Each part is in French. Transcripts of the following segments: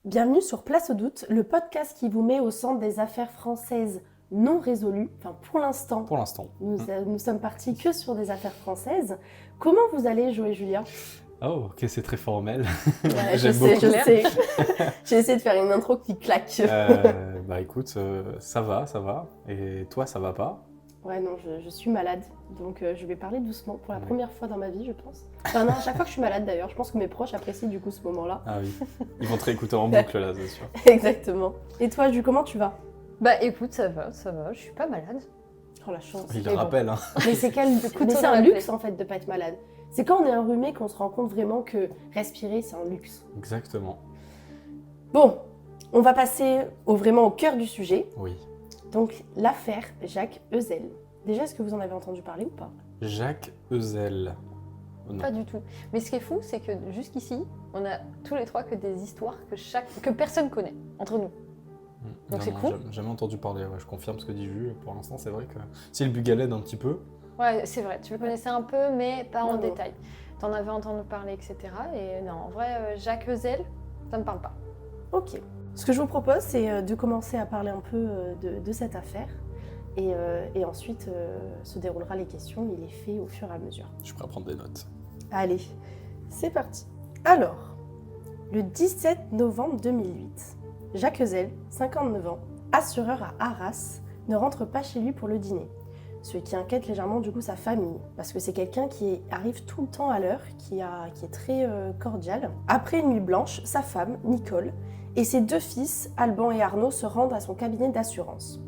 Bienvenue sur Place au doute, le podcast qui vous met au centre des affaires françaises non résolues. Enfin, pour l'instant, Pour l'instant. nous sommes partis que sur des affaires françaises. Comment vous allez, Jo et Julia? Oh, ok, c'est très formel. Ouais, je J'aime sais, beaucoup. je sais. J'ai essayé de faire une intro qui claque. Bah écoute, ça va. Et toi, ça va pas? Ouais, non, je suis malade, donc je vais parler doucement pour la première fois dans ma vie, je pense. Enfin non, à chaque fois que je suis malade d'ailleurs, je pense que mes proches apprécient du coup ce moment-là. Ah oui, ils vont te réécouter en boucle là, c'est sûr. Exactement. Et toi, Jules, comment tu vas? Bah écoute, ça va, je suis pas malade. Oh la chance. Il le Mais bon. rappelle, hein. Mais c'est mais c'est un luxe en fait de pas être malade. C'est quand on est enrhumé qu'on se rend compte vraiment que respirer c'est un luxe. Exactement. Bon, on va passer vraiment au cœur du sujet. Oui. Donc l'affaire Jacques Ezel. Déjà, est-ce que vous en avez entendu parler ou pas? Jacques Ezel. Oh, non. Pas du tout. Mais ce qui est fou, c'est que jusqu'ici, on a tous les trois que des histoires que personne connaît entre nous. Donc c'est cool. J'ai jamais entendu parler, ouais, je confirme ce que dit Jules. Pour l'instant, c'est vrai que si le Bugal aide un petit peu. Ouais, c'est vrai, tu le connaissais un peu, mais pas en Non. détail. T'en avais entendu parler, etc. Et non, en vrai, Jacques Ezel, ça me parle pas. Ok. Ce que je vous propose, c'est de commencer à parler un peu de cette affaire. Et ensuite, se déroulera les questions et les faits au fur et à mesure. Je suis prêt à prendre des notes. Allez, c'est parti. Alors, le 17 novembre 2008, Jacques Ezel, 59 ans, assureur à Arras, ne rentre pas chez lui pour le dîner. Ce qui inquiète légèrement du coup sa famille, parce que c'est quelqu'un qui arrive tout le temps à l'heure, qui est très cordial. Après une nuit blanche, sa femme, Nicole, et ses deux fils, Alban et Arnaud, se rendent à son cabinet d'assurance,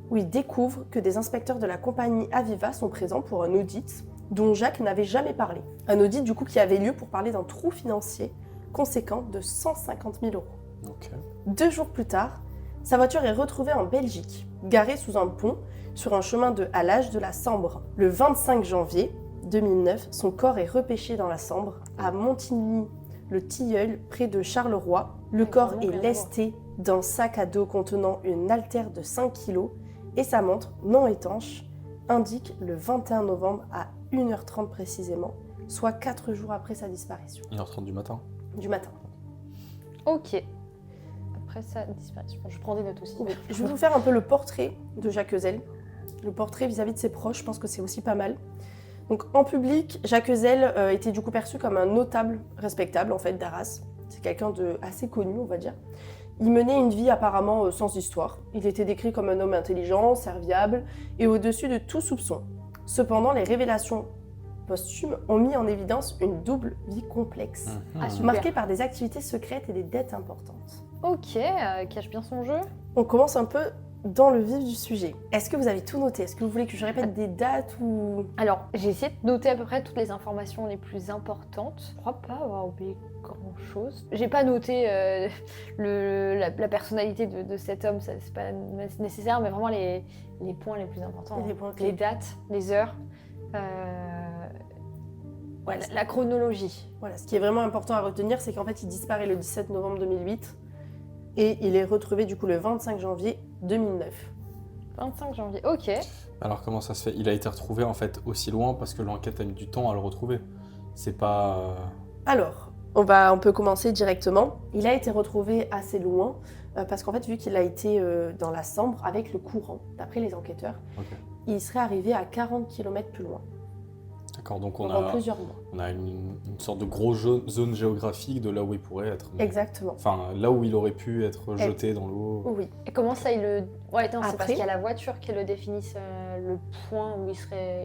où ils découvrent que des inspecteurs de la compagnie Aviva sont présents pour un audit dont Jacques n'avait jamais parlé. Un audit du coup qui avait lieu pour parler d'un trou financier conséquent de 150 000 euros. Ok. 2 jours plus tard, sa voiture est retrouvée en Belgique, garée sous un pont sur un chemin de halage de la Sambre. Le 25 janvier 2009, son corps est repêché dans la Sambre, à Montigny-le-Tilleul, près de Charleroi. Le corps vraiment est rien à lesté d'un sac à dos contenant une haltère de 5 kg et sa montre, non étanche, indique le 21 novembre à 1h30 précisément, soit 4 jours après sa disparition. 1h30 du matin. Du matin. Ok. Après sa disparition. Je prends des notes aussi. Je vais vous faire un peu le portrait de Jacques Ezel. Le portrait vis-à-vis de ses proches, je pense que c'est aussi pas mal. Donc en public, Jacques Ezel était du coup perçu comme un notable respectable en fait d'Arras. C'est quelqu'un de assez connu, on va dire. Il menait une vie apparemment sans histoire. Il était décrit comme un homme intelligent, serviable et au-dessus de tout soupçon. Cependant, les révélations posthumes ont mis en évidence une double vie complexe, Ah, super. marquée par des activités secrètes et des dettes importantes. Ok, cache bien son jeu. On commence un peu dans le vif du sujet. Est-ce que vous avez tout noté? Est-ce que vous voulez que je répète des dates ou... Alors, j'ai essayé de noter à peu près toutes les informations les plus importantes. Je crois pas avoir oublié grand-chose. J'ai pas noté la personnalité de cet homme, ça, c'est pas nécessaire, mais vraiment les points les plus importants. Les points clés. Les dates, les heures, Ouais, la chronologie. Voilà, ce qui est vraiment important à retenir, c'est qu'en fait, il disparaît le 17 novembre 2008 et il est retrouvé du coup le 25 janvier 2009. 25 janvier, ok. Alors comment ça se fait? Il a été retrouvé en fait aussi loin parce que l'enquête a mis du temps à le retrouver. C'est pas... Alors, on peut commencer directement. Il a été retrouvé assez loin parce qu'en fait, vu qu'il a été dans la Sambre avec le courant, d'après les enquêteurs, Ok. il serait arrivé à 40 km plus loin, D'accord, donc on pendant a, plusieurs mois. on a une sorte de grosse zone géographique de là où il pourrait être. Exactement. Enfin, là où il aurait pu être jeté dans l'eau. Oui. Et comment ça, il le... Ouais, non, c'est Après- parce qu'il y a la voiture qui le définisse le point où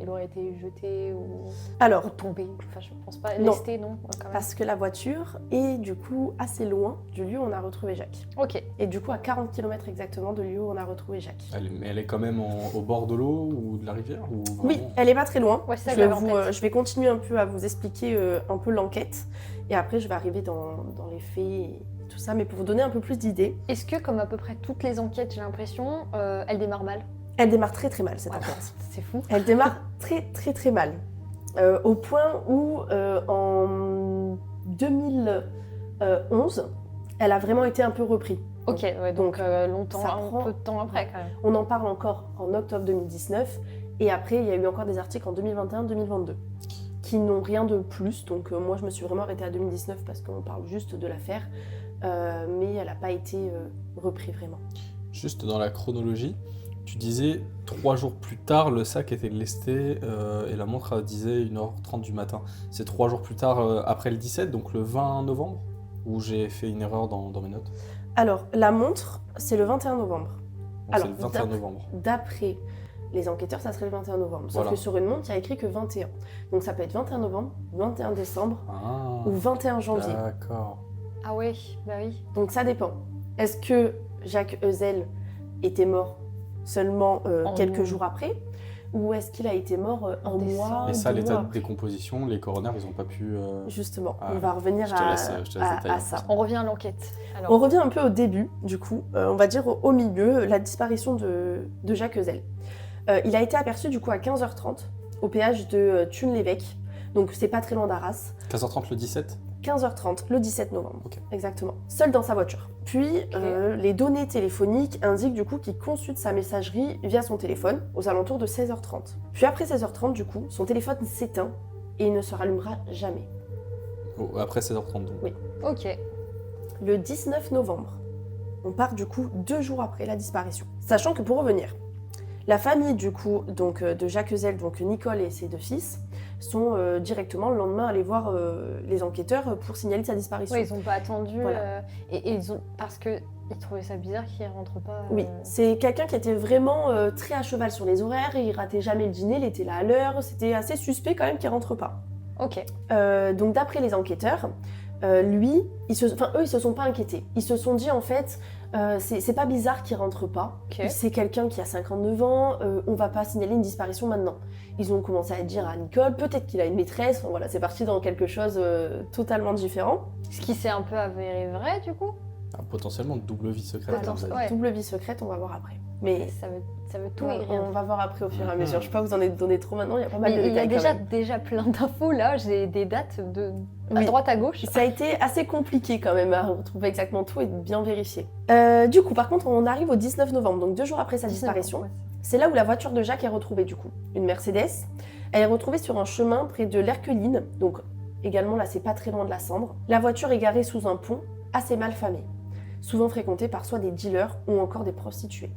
il aurait été jeté ou Alors, tombé. Enfin, je pense pas. Non. Lesté, non, quand même. parce que la voiture est du coup assez loin du lieu où on a retrouvé Jacques. Ok. Et du coup à 40 km exactement de lieu où on a retrouvé Jacques. Mais elle est quand même au bord de l'eau ou de la rivière ou Oui, vraiment- elle est pas très loin. Ouais, c'est ça je, que vais j'avais en tête. je vais continuer un peu à vous expliquer un peu l'enquête. Et après, je vais arriver dans les faits et tout ça. Mais pour vous donner un peu plus d'idées, Est-ce que, comme à peu près toutes les enquêtes, j'ai l'impression, elle démarre mal? elle démarre très très mal cette Voilà. enquête. C'est fou. Elle démarre très très très mal. Au point où en 2011, elle a vraiment été un peu reprise. Ok, ouais, donc longtemps, ça un prend- peu de temps après quand même. On en parle encore en octobre 2019. Et après, il y a eu encore des articles en 2021-2022 qui n'ont rien de plus. Donc moi, je me suis vraiment arrêtée à 2019 parce qu'on parle juste de l'affaire. mais elle n'a pas été reprise vraiment. Juste dans la chronologie, tu disais 3 jours plus tard, le sac était lesté et la montre disait 1h30 du matin. C'est 3 jours plus tard après le 17, donc le 20 novembre, où j'ai fait une erreur dans mes notes. Alors, la montre, c'est le 21 novembre. Donc Alors, c'est le 21 novembre. D'après les enquêteurs, ça serait le 21 novembre. Sauf Voilà. que sur une montre, il y a écrit que 21. Donc ça peut être 21 novembre, 21 décembre Ah, ou 21 janvier. d'accord. Ah oui, bah oui. Donc ça dépend. Est-ce que Jacques Ezel était mort seulement En quelques mois. jours après, ou est-ce qu'il a été mort un décembre. mois, Et ça, 2 l'état mois de après? décomposition, les coroners, ils n'ont pas pu... Justement, Ah, on va revenir je te laisse détailler. à ça. On revient à l'enquête. Alors, On revient un peu au début, du coup, on va dire au milieu, la disparition de Jacques Ezel. Il a été aperçu du coup à 15h30 au péage de Thun-l'Évêque, donc c'est pas très loin d'Arras. 15h30 le 17. 15h30, le 17 novembre, Ok. exactement, seul dans sa voiture. Puis, les données téléphoniques indiquent du coup qu'il consulte sa messagerie via son téléphone aux alentours de 16h30. Puis après 16h30, du coup, son téléphone s'éteint et il ne se rallumera jamais. Oh, après 16h30 donc. Oui. ok. Le 19 novembre, on part du coup 2 jours après la disparition. Sachant que pour revenir, la famille du coup donc, de Jacques Ezel, donc Nicole et ses 2 fils, sont directement le lendemain allés voir les enquêteurs pour signaler sa disparition. Ouais, ils n'ont pas attendu. Voilà. Et ils ont. Parce qu'ils trouvaient ça bizarre qu'ils ne rentrent pas. Oui, c'est quelqu'un qui était vraiment très à cheval sur les horaires, il ratait jamais le dîner, il était là à l'heure, c'était assez suspect quand même qu'il rentre pas. Ok. Donc d'après les enquêteurs, eux ils se sont pas inquiétés. Ils se sont dit en fait, c'est pas bizarre qu'il rentre pas. Ok. C'est quelqu'un qui a 59 ans, on va pas signaler une disparition maintenant. Ils ont commencé à dire à Nicole, peut-être qu'il a une maîtresse, enfin, voilà, c'est parti dans quelque chose totalement différent. Ce qui s'est un peu avéré vrai, du coup. Ah, potentiellement double vie secrète. Attends, vous avez dit. ouais. Double vie secrète, on va voir après. Mais Ça veut tout et on rien. va voir après au fur et à mesure. Mhm. Je sais pas vous en êtes donné trop maintenant, il y a pas mal Mais de il y a détails quand même. déjà plein d'infos là, j'ai des dates à Oui. droite à gauche. Ça a été assez compliqué quand même à retrouver exactement tout et de bien vérifier. Du coup, par contre, on arrive au 19 novembre, donc 2 jours après sa disparition. Ouais. C'est là où la voiture de Jacques est retrouvée du coup. Une Mercedes. Elle est retrouvée sur un chemin près de l'Herculine, donc également là c'est pas très loin de la Sambre. La voiture est garée sous un pont assez mal famé, souvent fréquenté par soit des dealers ou encore des prostituées.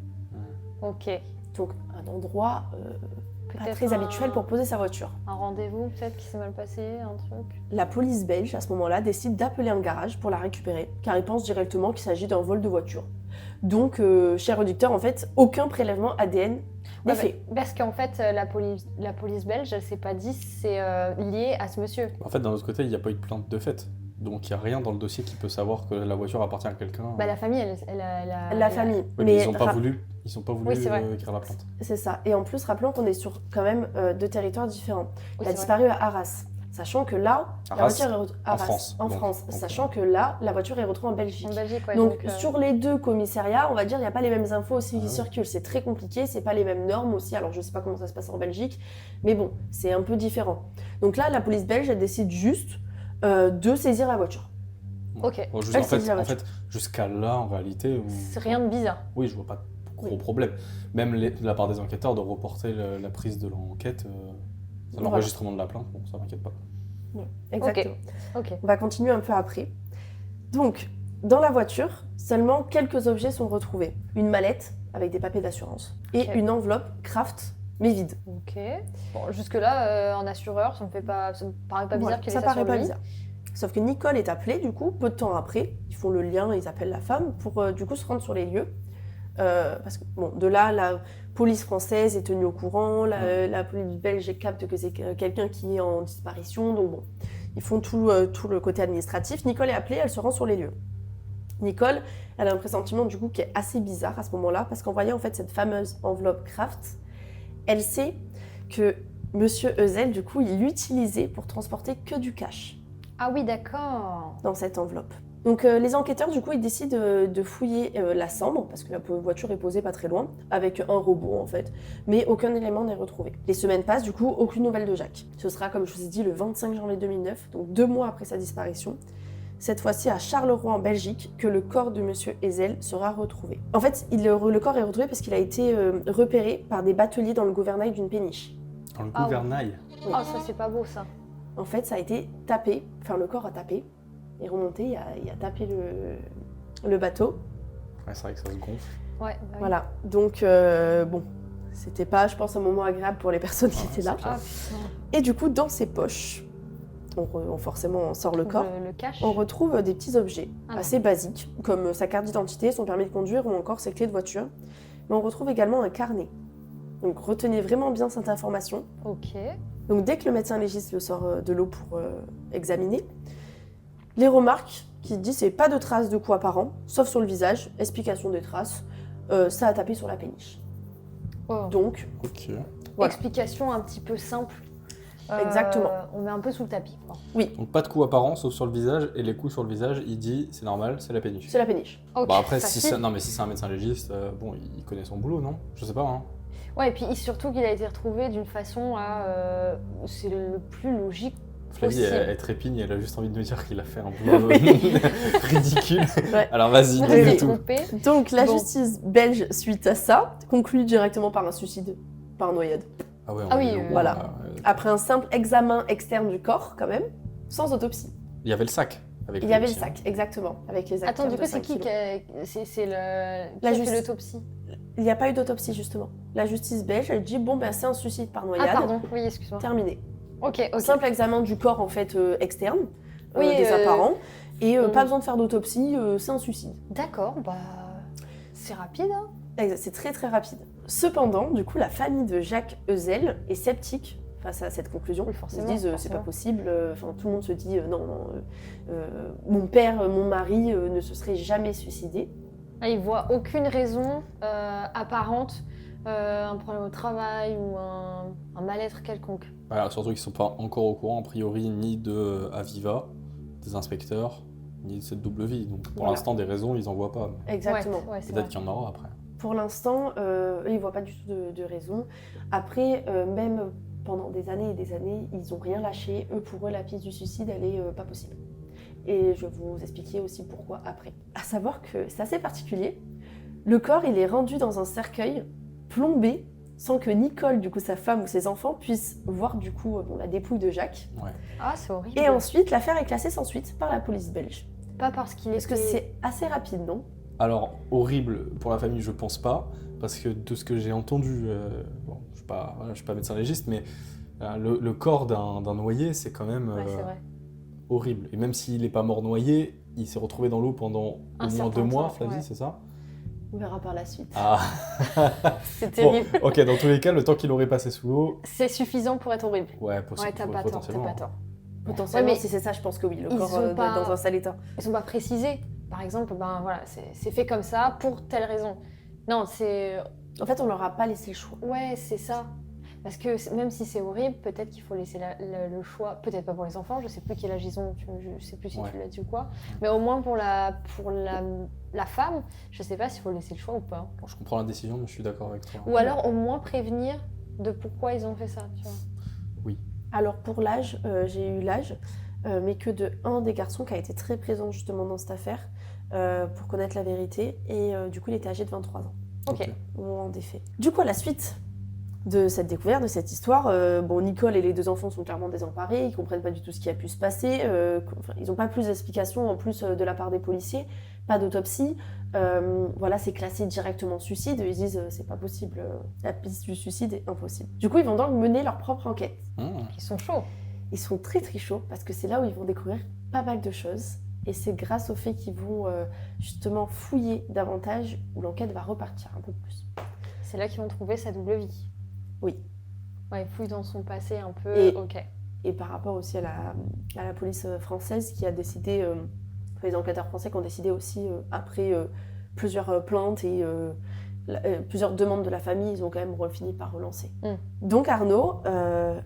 Ok. Donc un endroit pas Peut-être très habituel pour poser sa voiture. un rendez-vous peut-être qui s'est mal passé, un truc. La police belge, à ce moment-là, décide d'appeler un garage pour la récupérer, car ils pensent directement qu'il s'agit d'un vol de voiture. Donc, cher auditeur, en fait, aucun prélèvement ADN n'est Ouais, fait. parce qu'en fait, la police belge, elle s'est pas dit c'est lié à ce monsieur. En fait, d'un autre côté, il n'y a pas eu de plainte de fait. Donc il n'y a rien dans le dossier qui peut savoir que la voiture appartient à quelqu'un. Bah, la famille, elle a. La famille. Ouais, mais ils n'ont pas voulu. Ils ont pas voulu Oui, c'est vrai. écrire la plainte. C'est ça. Et en plus, rappelons qu'on est sur quand même 2 territoires différents. Oui, Elle a c'est disparu à Arras. Sachant que là, la Arras, voiture est en France, En donc. France. Donc, Sachant que là, la voiture est retrouvée en Belgique. En Belgique, ouais. Donc, sur les 2 commissariats, on va dire, il n'y a pas les mêmes infos aussi qui Ah oui. circulent. C'est très compliqué, c'est pas les mêmes normes aussi. Alors, je sais pas comment ça se passe en Belgique, mais bon, c'est un peu différent. Donc là, la police belge, elle décide juste de saisir la voiture. Ok. Bon, juste, Elle en fait, saisit la voiture. jusqu'à là, en réalité, C'est rien de bizarre. oui, je vois pas de gros Oui. problème. Même de la part des enquêteurs de reporter la prise de l'enquête, Voilà. l'enregistrement de la plainte, bon, ça m'inquiète pas. Exactement. Ok. On va continuer un peu après. Donc, dans la voiture, seulement quelques objets sont retrouvés. Une mallette avec des papiers d'assurance et Ok. une enveloppe Kraft, mais vide. Ok. Bon, jusque-là, en assureur, ça me paraît pas bizarre Voilà, qu'il ait ça ça paraît sur pas lui. bizarre. Sauf que Nicole est appelée, du coup, peu de temps après. Ils font le lien, ils appellent la femme pour, du coup, se rendre sur les lieux. Parce que, bon, de là, la police française est tenue au courant, la police belge capte que c'est quelqu'un qui est en disparition, donc bon, ils font tout le côté administratif. Nicole est appelée, elle se rend sur les lieux. Nicole, elle a un pressentiment, du coup, qui est assez bizarre à ce moment-là, parce qu'en voyant, en fait, cette fameuse enveloppe Kraft, elle sait que Monsieur Ezel, du coup, il l'utilisait pour transporter que du cash Ah oui, d'accord. dans cette enveloppe. Donc les enquêteurs, du coup, ils décident de fouiller la Sambre, parce que la voiture est posée pas très loin, avec un robot en fait, mais aucun élément n'est retrouvé. Les semaines passent, du coup, aucune nouvelle de Jacques. Ce sera, comme je vous ai dit, le 25 janvier 2009, donc 2 mois après sa disparition, cette fois-ci à Charleroi en Belgique, que le corps de Monsieur Ezel sera retrouvé. En fait, le corps est retrouvé parce qu'il a été repéré par des bateliers dans le gouvernail d'une péniche. Dans le Ah ouais. gouvernail. Oui. Ah, ça, c'est pas beau, ça. En fait, ça a été tapé, enfin le corps a tapé, est remonté et a tapé le bateau. Ouais, c'est vrai que ça se gonfle. Ouais, bah oui. Voilà, donc bon, c'était pas, je pense, un moment agréable pour les personnes qui étaient là. Ah putain. Et du coup, dans ses poches, forcément, on sort le corps. Le cache. On retrouve des petits objets Ah assez basiques, comme sa carte d'identité, son permis de conduire ou encore ses clés de voiture. Mais on retrouve également un carnet. Donc retenez vraiment bien cette information. Ok. Donc dès que le médecin légiste le sort de l'eau pour examiner, les remarques qui disent c'est pas de traces de coups apparents, sauf sur le visage, explication des traces, ça a tapé sur la péniche. Oh. Donc, Ok. voilà. Explication un petit peu simple. Exactement. On met un peu sous le tapis, quoi. Donc pas de coups apparents sauf sur le visage, et les coups sur le visage, il dit c'est normal, c'est la péniche. C'est la péniche. Ok, Bah après, si facile. c'est un médecin légiste, bon, il connaît son boulot, non? Je sais pas, hein. Ouais, et puis surtout qu'il a été retrouvé d'une façon à... c'est le plus logique Flavie, possible. elle trépigne, elle a juste envie de me dire qu'il a fait un boulot Oui. ridicule. Ouais. Alors vas-y, Vous dis êtes tout. trompé. Donc la Bon. justice belge, suite à ça, conclut directement par un suicide, par noyade. Ah ouais, Ah on oui, est loin, voilà. là, ouais. Après un simple examen externe du corps, quand même, sans autopsie. Il y avait le sac. Avec Il y avait le petit, hein. sac, exactement, avec les acteurs Attends, du de coup, c'est 5 qui kilos. qui a... C'est le... Qui La a fait justice. l'autopsie? Il n'y a pas eu d'autopsie, justement. La justice belge, elle dit, bon, ben c'est un suicide par Ah, noyade, pardon, oui, excuse-moi. terminé. Ok, ok. Simple examen du corps, en fait, externe, Oui, des apparents, et on- pas besoin de faire d'autopsie, c'est un suicide. D'accord, bah... C'est rapide, hein. C'est très très rapide. Cependant, du coup, la famille de Jacques Heuzel est sceptique face à cette conclusion. Oui, Ils forcément, se disent c'est forcément. pas possible. Enfin, tout le monde se dit non, mon père, mon mari ne se serait jamais suicidé. Ah, il voit aucune raison apparente, un problème au travail ou un mal-être quelconque. Voilà, surtout qu'ils sont pas encore au courant, a priori, ni de Aviva, des inspecteurs, ni de cette double vie. Donc pour Voilà. l'instant, des raisons, ils en voient pas. Exactement. Ouais, c'est Peut-être vrai. qu'il y en aura après. Pour l'instant, eux, ils voient pas du tout de raison. Après, même pendant des années et des années, ils n'ont rien lâché. Eux, pour eux, la piste du suicide, elle est pas possible. Et je vais vous expliquer aussi pourquoi après. À savoir que c'est assez particulier. Le corps, il est rendu dans un cercueil plombé sans que Nicole, du coup sa femme ou ses enfants, puissent voir du coup la dépouille de Jacques. Ah, c'est horrible. Et ensuite, l'affaire est classée sans suite par la police belge. Pas parce qu'il Parce que était... c'est assez rapide, non? Alors, horrible pour la famille, je pense pas, parce que de ce que j'ai entendu, bon, je suis pas médecin légiste, mais le corps d'un noyé, c'est quand même Ouais, c'est vrai. horrible. Et même s'il n'est pas mort noyé, il s'est retrouvé dans l'eau pendant Un au moins certain 2 mois, temps, Flavie, ouais. c'est ça? On verra par la suite. Ah, C'est bon, terrible. ok, dans tous les cas, le temps qu'il aurait passé sous l'eau, C'est suffisant pour être horrible. ouais, Ouais, t'as pas tort, t'as potentiellement. pas tort. Potentiellement, Ouais, mais si c'est ça, je pense que oui. Le ils corps ont pas- dans un sale état. Ils sont pas précisés. Par exemple, ben voilà, c'est fait comme ça pour telle raison. Non, c'est... En fait, on leur a pas laissé le choix. Ouais, c'est ça. Parce que même si c'est horrible, peut-être qu'il faut laisser le choix, peut-être pas pour les enfants, je sais plus quel âge ils ont, je sais plus si Ouais. tu l'as dit ou quoi, mais au moins pour la femme, je sais pas s'il faut laisser le choix ou pas. Bon, je comprends la décision, mais je suis d'accord avec toi. Ou alors au moins prévenir de pourquoi ils ont fait ça, tu vois. Alors pour l'âge, j'ai eu l'âge, mais que de un des garçons qui a été très présent justement dans cette affaire pour connaître la vérité. Et du coup, il était âgé de 23 ans Ok. au moment des faits. Du coup, à la suite de cette découverte, de cette histoire, bon, Nicole et les deux enfants sont clairement désemparés, ils comprennent pas du tout ce qui a pu se passer, ils n'ont pas plus d'explications en plus de la part des policiers, pas d'autopsie, voilà, c'est classé directement suicide, ils disent c'est pas possible, la piste du suicide est impossible. Du coup, ils vont donc mener leur propre enquête. Ils sont chauds. Ils sont très très chauds parce que c'est là où ils vont découvrir pas mal de choses. Et c'est grâce au fait qu'ils vont justement fouiller davantage où l'enquête va repartir un peu plus. C'est là qu'ils vont trouver sa double vie. Oui. Ouais, fouille dans son passé un peu. Et- Ok. Et par rapport aussi à la police française qui a décidé, les enquêteurs français qui ont décidé aussi, après plusieurs plaintes et plusieurs demandes de la famille, ils ont quand même fini par relancer. Donc Arnaud,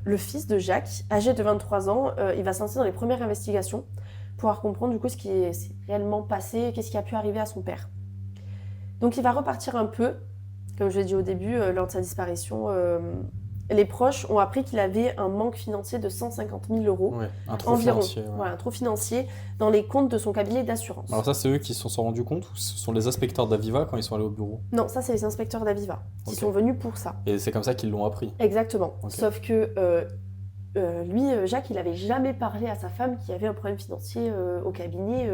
le fils de Jacques, âgé de 23 ans, il va se lancer dans les premières investigations pour pouvoir comprendre du coup ce qui s'est réellement passé, qu'est-ce qui a pu arriver à son père. Donc il va repartir un peu, comme je l'ai dit au début, lors de sa disparition. Les proches ont appris qu'il avait un manque financier de 150 000 euros Ouais, un trou environ. financier. Ouais. Voilà, un trou financier dans les comptes de son cabinet d'assurance. Alors ça, c'est eux qui se sont rendus compte ou ce sont les inspecteurs d'Aviva quand ils sont allés au bureau? Non, ça c'est les inspecteurs d'Aviva qui Ok. sont venus pour ça. Et c'est comme ça qu'ils l'ont appris. Exactement. Ok. Sauf que Jacques, il avait jamais parlé à sa femme qu'il y avait un problème financier au cabinet,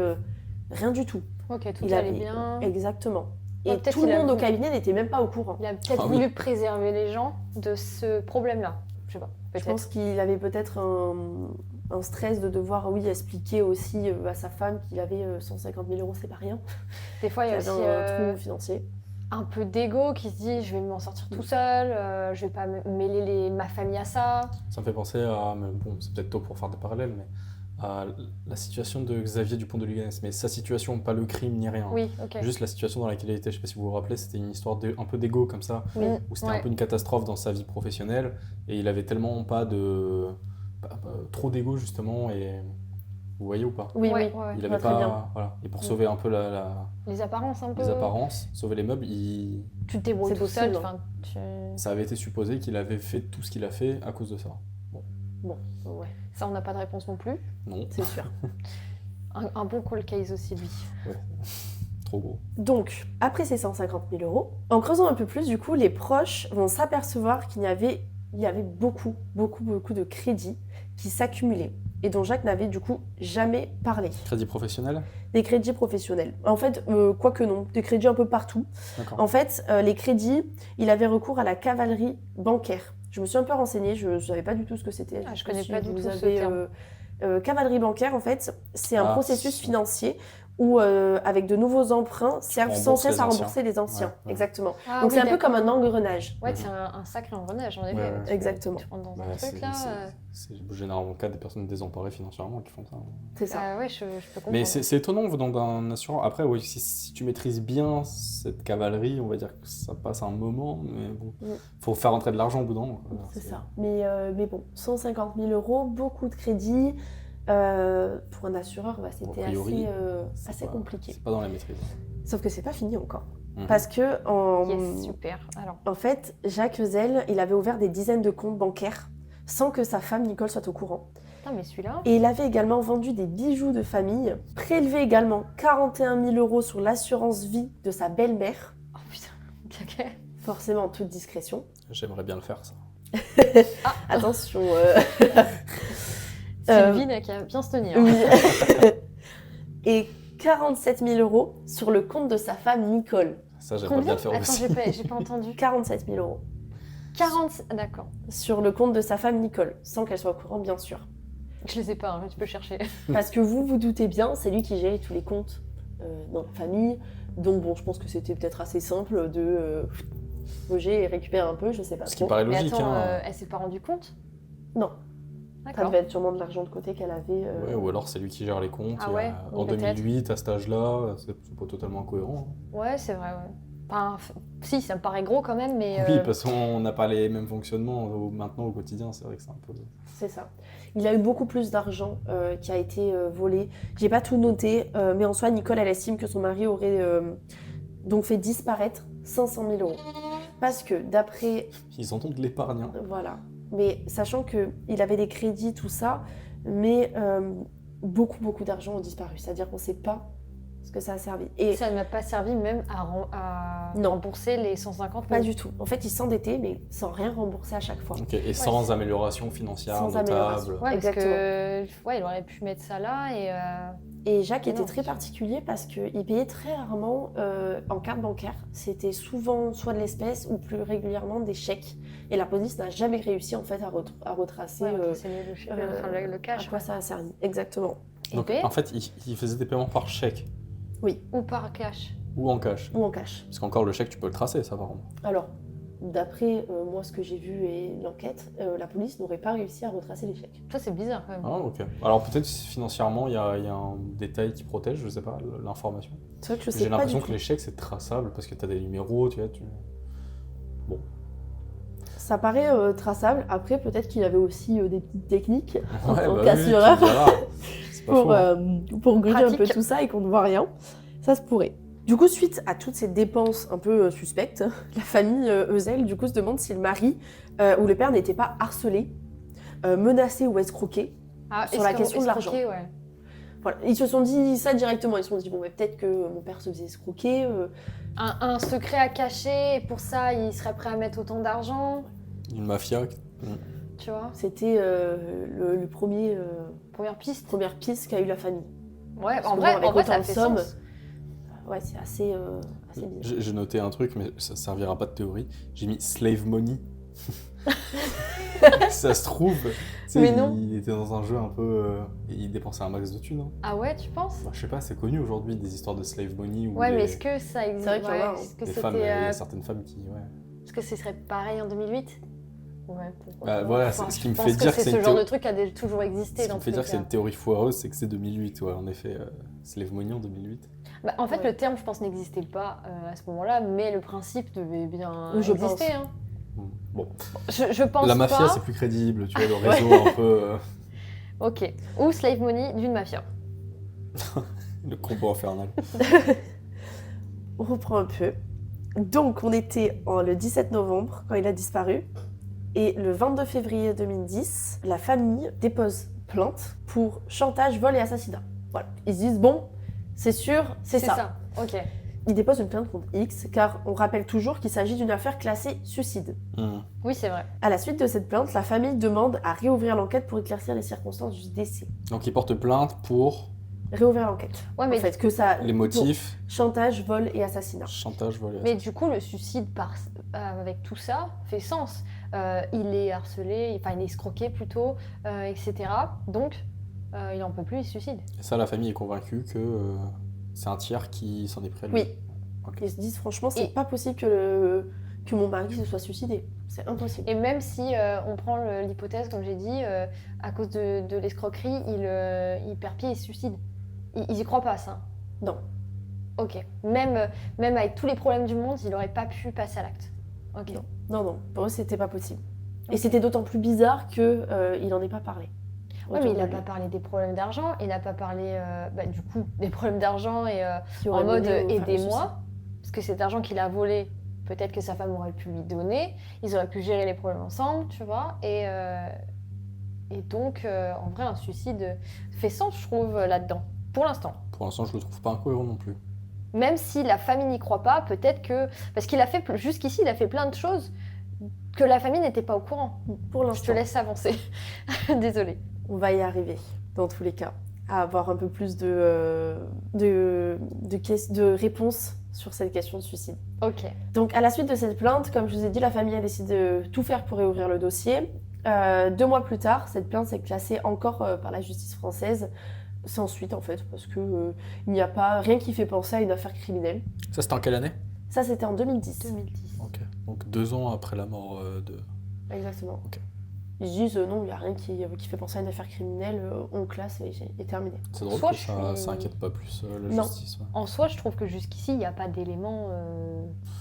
rien du tout. Ok, tout Il allait avait- bien. Exactement. Ouais, Et peut-être tout le qu'il a monde au voulu- cabinet n'était même pas au courant. Il a peut-être Ah oui. voulu préserver les gens de ce problème-là. Je sais pas, Je peut-être. pense qu'il avait peut-être un stress de devoir, oui, expliquer aussi à sa femme qu'il avait 150 000 euros, c'est pas rien. Des fois, il y a Qu'il aussi avait un trou financier. un peu d'ego qui se dit je vais m'en sortir tout seul, je vais pas mêler ma famille à ça. Ça me fait penser à, mais bon, c'est peut-être tôt pour faire des parallèles, mais à la situation de Xavier Dupont de Ligonnès. Mais sa situation, pas le crime ni rien. Oui, ok. Juste la situation dans laquelle il était, je sais pas si vous vous rappelez, c'était une histoire un peu d'ego comme ça, Oui, où c'était ouais. un peu une catastrophe dans sa vie professionnelle, et il avait tellement pas trop d'ego justement, et vous voyez ou pas? Oui, Ouais, oui. ouais, ouais. Il je avait vois très bien. pas, voilà. Et pour sauver un peu Les apparences un peu. les apparences, sauver les meubles, Tu te débrouilles C'est tout seul. possible. Enfin, ça avait été supposé qu'il avait fait tout ce qu'il a fait à cause de ça. Bon, ouais, Ça, on n'a pas de réponse non plus. Non, c'est sûr. Un bon call case aussi, lui. trop gros. Donc, après ces 150 000 euros, en creusant un peu plus, du coup, les proches vont s'apercevoir qu'il y avait beaucoup de crédits qui s'accumulaient et dont Jacques n'avait du coup jamais parlé. Crédit professionnel? Des crédits professionnels. En fait, quoique non, des crédits un peu partout. D'accord. En fait, les crédits, il avait recours à la cavalerie bancaire. Je me suis un peu renseignée, je ne savais pas du tout ce que c'était. Ah, je sais connais si pas du vous tout ce avez, terme. cavalerie bancaire, en fait, c'est un Ah, processus c'est- financier où, avec de nouveaux emprunts, servent sans rembourses cesse les à anciens. rembourser les anciens. Ouais, ouais. Exactement. Ah, Donc oui, c'est un peu d'accord. comme un engrenage. Ouais, c'est un sacré engrenage, en effet. Ouais, ouais. Exactement. Tu rentres dans Bah, un truc là. c'est généralement le cas des personnes désemparées financièrement qui font ça. C'est ça. Ouais, je peux comprendre. Mais c'est étonnant venant d'un assureur. Après, oui, si tu maîtrises bien cette cavalerie, on va dire que ça passe un moment, mais bon, Mm. faut faire rentrer de l'argent au bout d'un moment. C'est ça. Mais bon, 150 000 euros, beaucoup de crédits. Pour un assureur, bah, c'était A priori, assez C'est pas- compliqué. C'est pas dans la maîtrise. Sauf que c'est pas fini encore. Mhm. Parce que Yes, super. Alors, en fait, Jacques Ezel, il avait ouvert des dizaines de comptes bancaires sans que sa femme Nicole soit au courant. putain, mais celui-là. Et il avait également vendu des bijoux de famille, prélevé également 41 000 euros sur l'assurance vie de sa belle-mère, Oh putain. Ok. forcément en toute discrétion. J'aimerais bien le faire, ça. Attention. Sylvie n'a qu'à bien se tenir. Oui. Et 47 000 euros sur le compte de sa femme Nicole. Ça, j'aimerais bien Combien le faire Attends, aussi. j'ai pas entendu. 47 000 euros 40. D'accord. sur le compte de sa femme Nicole, sans qu'elle soit au courant, bien sûr. Je les ai pas, hein, tu peux chercher. Parce que vous doutez bien, c'est lui qui gérait tous les comptes dans la famille. Donc bon, je pense que c'était peut-être assez simple de loger et récupérer un peu, je sais pas Ce qui trop. paraît Mais logique. attends, hein. elle s'est pas rendue compte Non, ça D'accord. devait être sûrement de l'argent de côté qu'elle avait. Ouais, ou alors c'est lui qui gère les comptes. Ah et, ouais, en peut-être. 2008, à cet âge-là, c'est pas totalement incohérent. Ouais, c'est vrai, ouais. Enfin, si, ça me paraît gros quand même, mais. Oui, parce qu'on n'a pas les mêmes fonctionnements maintenant au quotidien, c'est vrai que c'est un peu... C'est ça. Il a eu beaucoup plus d'argent qui a été volé. J'ai pas tout noté, mais en soi, Nicole, elle estime que son mari aurait donc fait disparaître 500 000 euros. Parce que d'après Ils entendent de l'épargne. Hein. Voilà. Mais sachant qu'il avait des crédits, tout ça, mais beaucoup d'argent ont disparu. C'est-à-dire qu'on ne sait pas ce que ça a servi. Et Ça ne m'a pas servi même à Non. rembourser les 150 pas 000. du tout. En fait, il s'endettait, mais sans rien rembourser à chaque fois. Ok, et sans amélioration financière Sans notable. amélioration. Ouais, parce Exactement. que ouais, il aurait pu mettre ça là et. Et Jacques Mais était non, très c'est sûr. particulier parce qu'il payait très rarement en carte bancaire. C'était souvent soit de l'espèce ou plus régulièrement des chèques. Et la police n'a jamais réussi en fait à retracer Ouais, c'est le à cash. quoi ça a servi. Exactement. Donc, Et en fait, il faisait des paiements par chèque ou par cash. ou en cash. Ou en cash. Parce qu'encore, le chèque, tu peux le tracer, ça, par contre. Alors, d'après moi ce que j'ai vu et l'enquête, la police n'aurait pas réussi à retracer les chèques. Ça, c'est bizarre quand même. Ah, ok. Alors, peut-être financièrement, il y a un détail qui protège, je sais pas, l'information. C'est vrai que je sais J'ai pas l'impression du que tout. les chèques, c'est traçable parce que tu as des numéros, tu vois. Ça paraît traçable. Après, peut-être qu'il avait aussi des petites techniques en tant oui, qu'assureur tu verras. C'est pas faux, hein. pour gruger un peu Pratique. tout ça et qu'on ne voit rien. Ça se pourrait. Du coup, suite à toutes ces dépenses un peu suspectes, la famille Ezel du coup se demande si le mari ou le père n'était pas harcelé, menacé ou escroqué. Ah, Sur la question de l'argent. Ouais. Voilà. Ils se sont dit ça directement. Ils se sont dit bon, mais peut-être que mon père se faisait escroquer. Un secret à cacher, et pour ça, il serait prêt à mettre autant d'argent. Une mafia. tu vois. C'était le premier Première piste. première piste qu'a eu la famille. Ouais, Parce en que vrai, bon, avec en vrai autant ça de fait sommes, sens. Ouais, c'est assez bizarre. J'ai noté un truc, mais ça servira pas de théorie. J'ai mis slave money. Ça se trouve, tu sais, Mais non. il était dans un jeu un peu. Et il dépensait un max de thunes. Hein. Ah ouais, tu penses? Bah, je sais pas, c'est connu aujourd'hui des histoires de slave money où Ouais, mais les, est-ce que ça existe? C'est vrai qu'il y en a, Ouais, hein. est-ce que les c'était, femmes, il y a certaines femmes qui. Ouais. est-ce que ce serait pareil en 2008? Ouais, pourquoi Bah, pas. voilà, Enfin, ce qui je me pense fait que dire que c'est c'est ce une genre de théo- truc qui a toujours existé Ce qui dans me tous fait les dire que c'est cas. une théorie foireuse, c'est que c'est 2008, ouais, en effet. Slave money en 2008. Bah, en fait, Ouais. le terme, je pense, n'existait pas à ce moment-là, mais le principe devait bien Oui, je exister. pense. Hein. Bon, Je pense la mafia, pas. c'est plus crédible, tu vois, le réseau un peu. Ok. Ou slave money d'une mafia. Le combo infernal. On reprend un peu. Donc, on était le 17 novembre quand il a disparu. Et le 22 février 2010, la famille dépose plainte pour chantage, vol et assassinat. Voilà. Ils se disent, bon, c'est sûr, c'est ça. Ok. Ils déposent une plainte contre X, car on rappelle toujours qu'il s'agit d'une affaire classée suicide. Oui, c'est vrai. À la suite de cette plainte, la famille demande à réouvrir l'enquête pour éclaircir les circonstances du décès. Donc il porte plainte pour Réouvrir l'enquête. Ouais, mais, En fait, que ça... les motifs, pour chantage, vol et assassinat. chantage, vol. mais du coup, le suicide avec tout ça fait sens. Il est harcelé, enfin, il est escroqué plutôt, etc. Donc, il en peut plus, il se suicide. Et ça, la famille est convaincue que c'est un tiers qui s'en est pris à lui. Oui. Ok. Ils se disent, franchement, c'est Et- pas possible que mon mari se soit suicidé. C'est impossible. Et même si on prend l'hypothèse, comme j'ai dit, à cause de l'escroquerie, il perd pied et se suicide. Ils y croient pas, ça. Non. Ok. Même avec tous les problèmes du monde, il n'aurait pas pu passer à l'acte. Ok. Non. Pour eux, c'était pas possible. Et Ok. c'était d'autant plus bizarre qu'il n'en ait pas parlé. Ouais, Autour mais il de n'a lui. pas parlé des problèmes d'argent, il n'a pas parlé du coup des problèmes d'argent et Qui aurait en mode mené au fameux aidez-moi, parce que cet argent qu'il a volé, peut-être que sa femme aurait pu lui donner, ils auraient pu gérer les problèmes ensemble, tu vois, et donc en vrai un suicide fait sens, je trouve, là-dedans, pour l'instant. Pour l'instant, je le trouve pas incohérent non plus. Même si la famille n'y croit pas, peut-être que... Parce qu'il a fait, jusqu'ici, il a fait plein de choses que la famille n'était pas au courant. Pour Je te l'instant, laisse avancer. Désolée. on va y arriver, dans tous les cas, à avoir un peu plus de réponses sur cette question de suicide. Ok. Donc, à la suite de cette plainte, comme je vous ai dit, la famille a décidé de tout faire pour réouvrir le dossier. 2 mois plus tard, cette plainte est classée encore par la justice française sans suite, en fait, parce que il n'y a pas rien qui fait penser à une affaire criminelle. Ça, c'était en quelle année? Ça, c'était en 2010. 2010. Ok. Donc 2 ans après la mort de. Exactement. Ok. Ils se disent non, il n'y a rien qui fait penser à une affaire criminelle, on classe et terminé. C'est drôle Soit que je ça suis- inquiète pas plus la Non. justice. Ouais. En soi, je trouve que jusqu'ici, il n'y a pas d'éléments...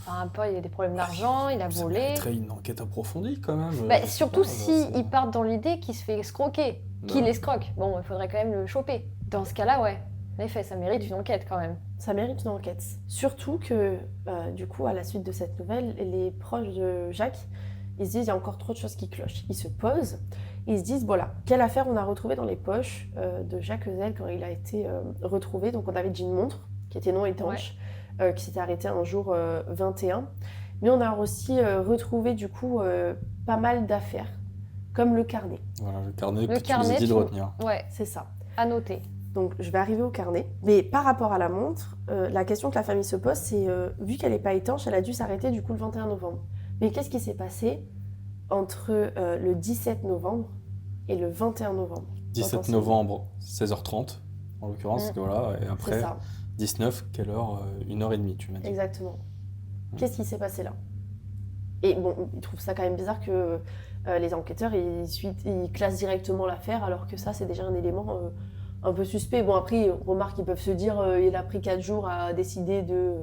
Enfin, pas, il y a des problèmes d'argent, il a Ça volé... mériterait une enquête approfondie quand même. Bah, je sais surtout pas, si c'est- il part dans l'idée qu'il se fait escroquer, qu'il Ouais. escroque. Bon, il faudrait quand même le choper. Dans ce cas-là, ouais. En effet, ça mérite une enquête quand même. Ça mérite une enquête. Surtout que, du coup, à la suite de cette nouvelle, les proches de Jacques, ils se disent il y a encore trop de choses qui clochent. Ils se posent, ils se disent voilà, quelle affaire on a retrouvée dans les poches de Jacques Ezel quand il a été retrouvé. Donc on avait dit une montre qui était non étanche, qui s'était arrêtée un jour 21. Mais on a aussi retrouvé du coup pas mal d'affaires, comme le carnet. Voilà, le carnet Le que tu nous carnet, as dit de tu- retenir. Ouais, C'est ça. à noter. Donc je vais arriver au carnet. Mais par rapport à la montre, la question que la famille se pose, c'est vu qu'elle n'est pas étanche, elle a dû s'arrêter du coup le 21 novembre. Mais qu'est-ce qui s'est passé entre le 17 novembre et le 21 novembre 17 potentiellement. novembre, 16h30 en l'occurrence, Mm. voilà, et C'est après ça, 19, quelle heure 1h30 tu m'as dit. exactement. Qu'est-ce qui s'est passé là? Et bon, ils trouvent ça quand même bizarre que les enquêteurs ils classent directement l'affaire alors que ça c'est déjà un élément un peu suspect. Bon après, remarque, ils peuvent se dire il a pris 4 jours à décider de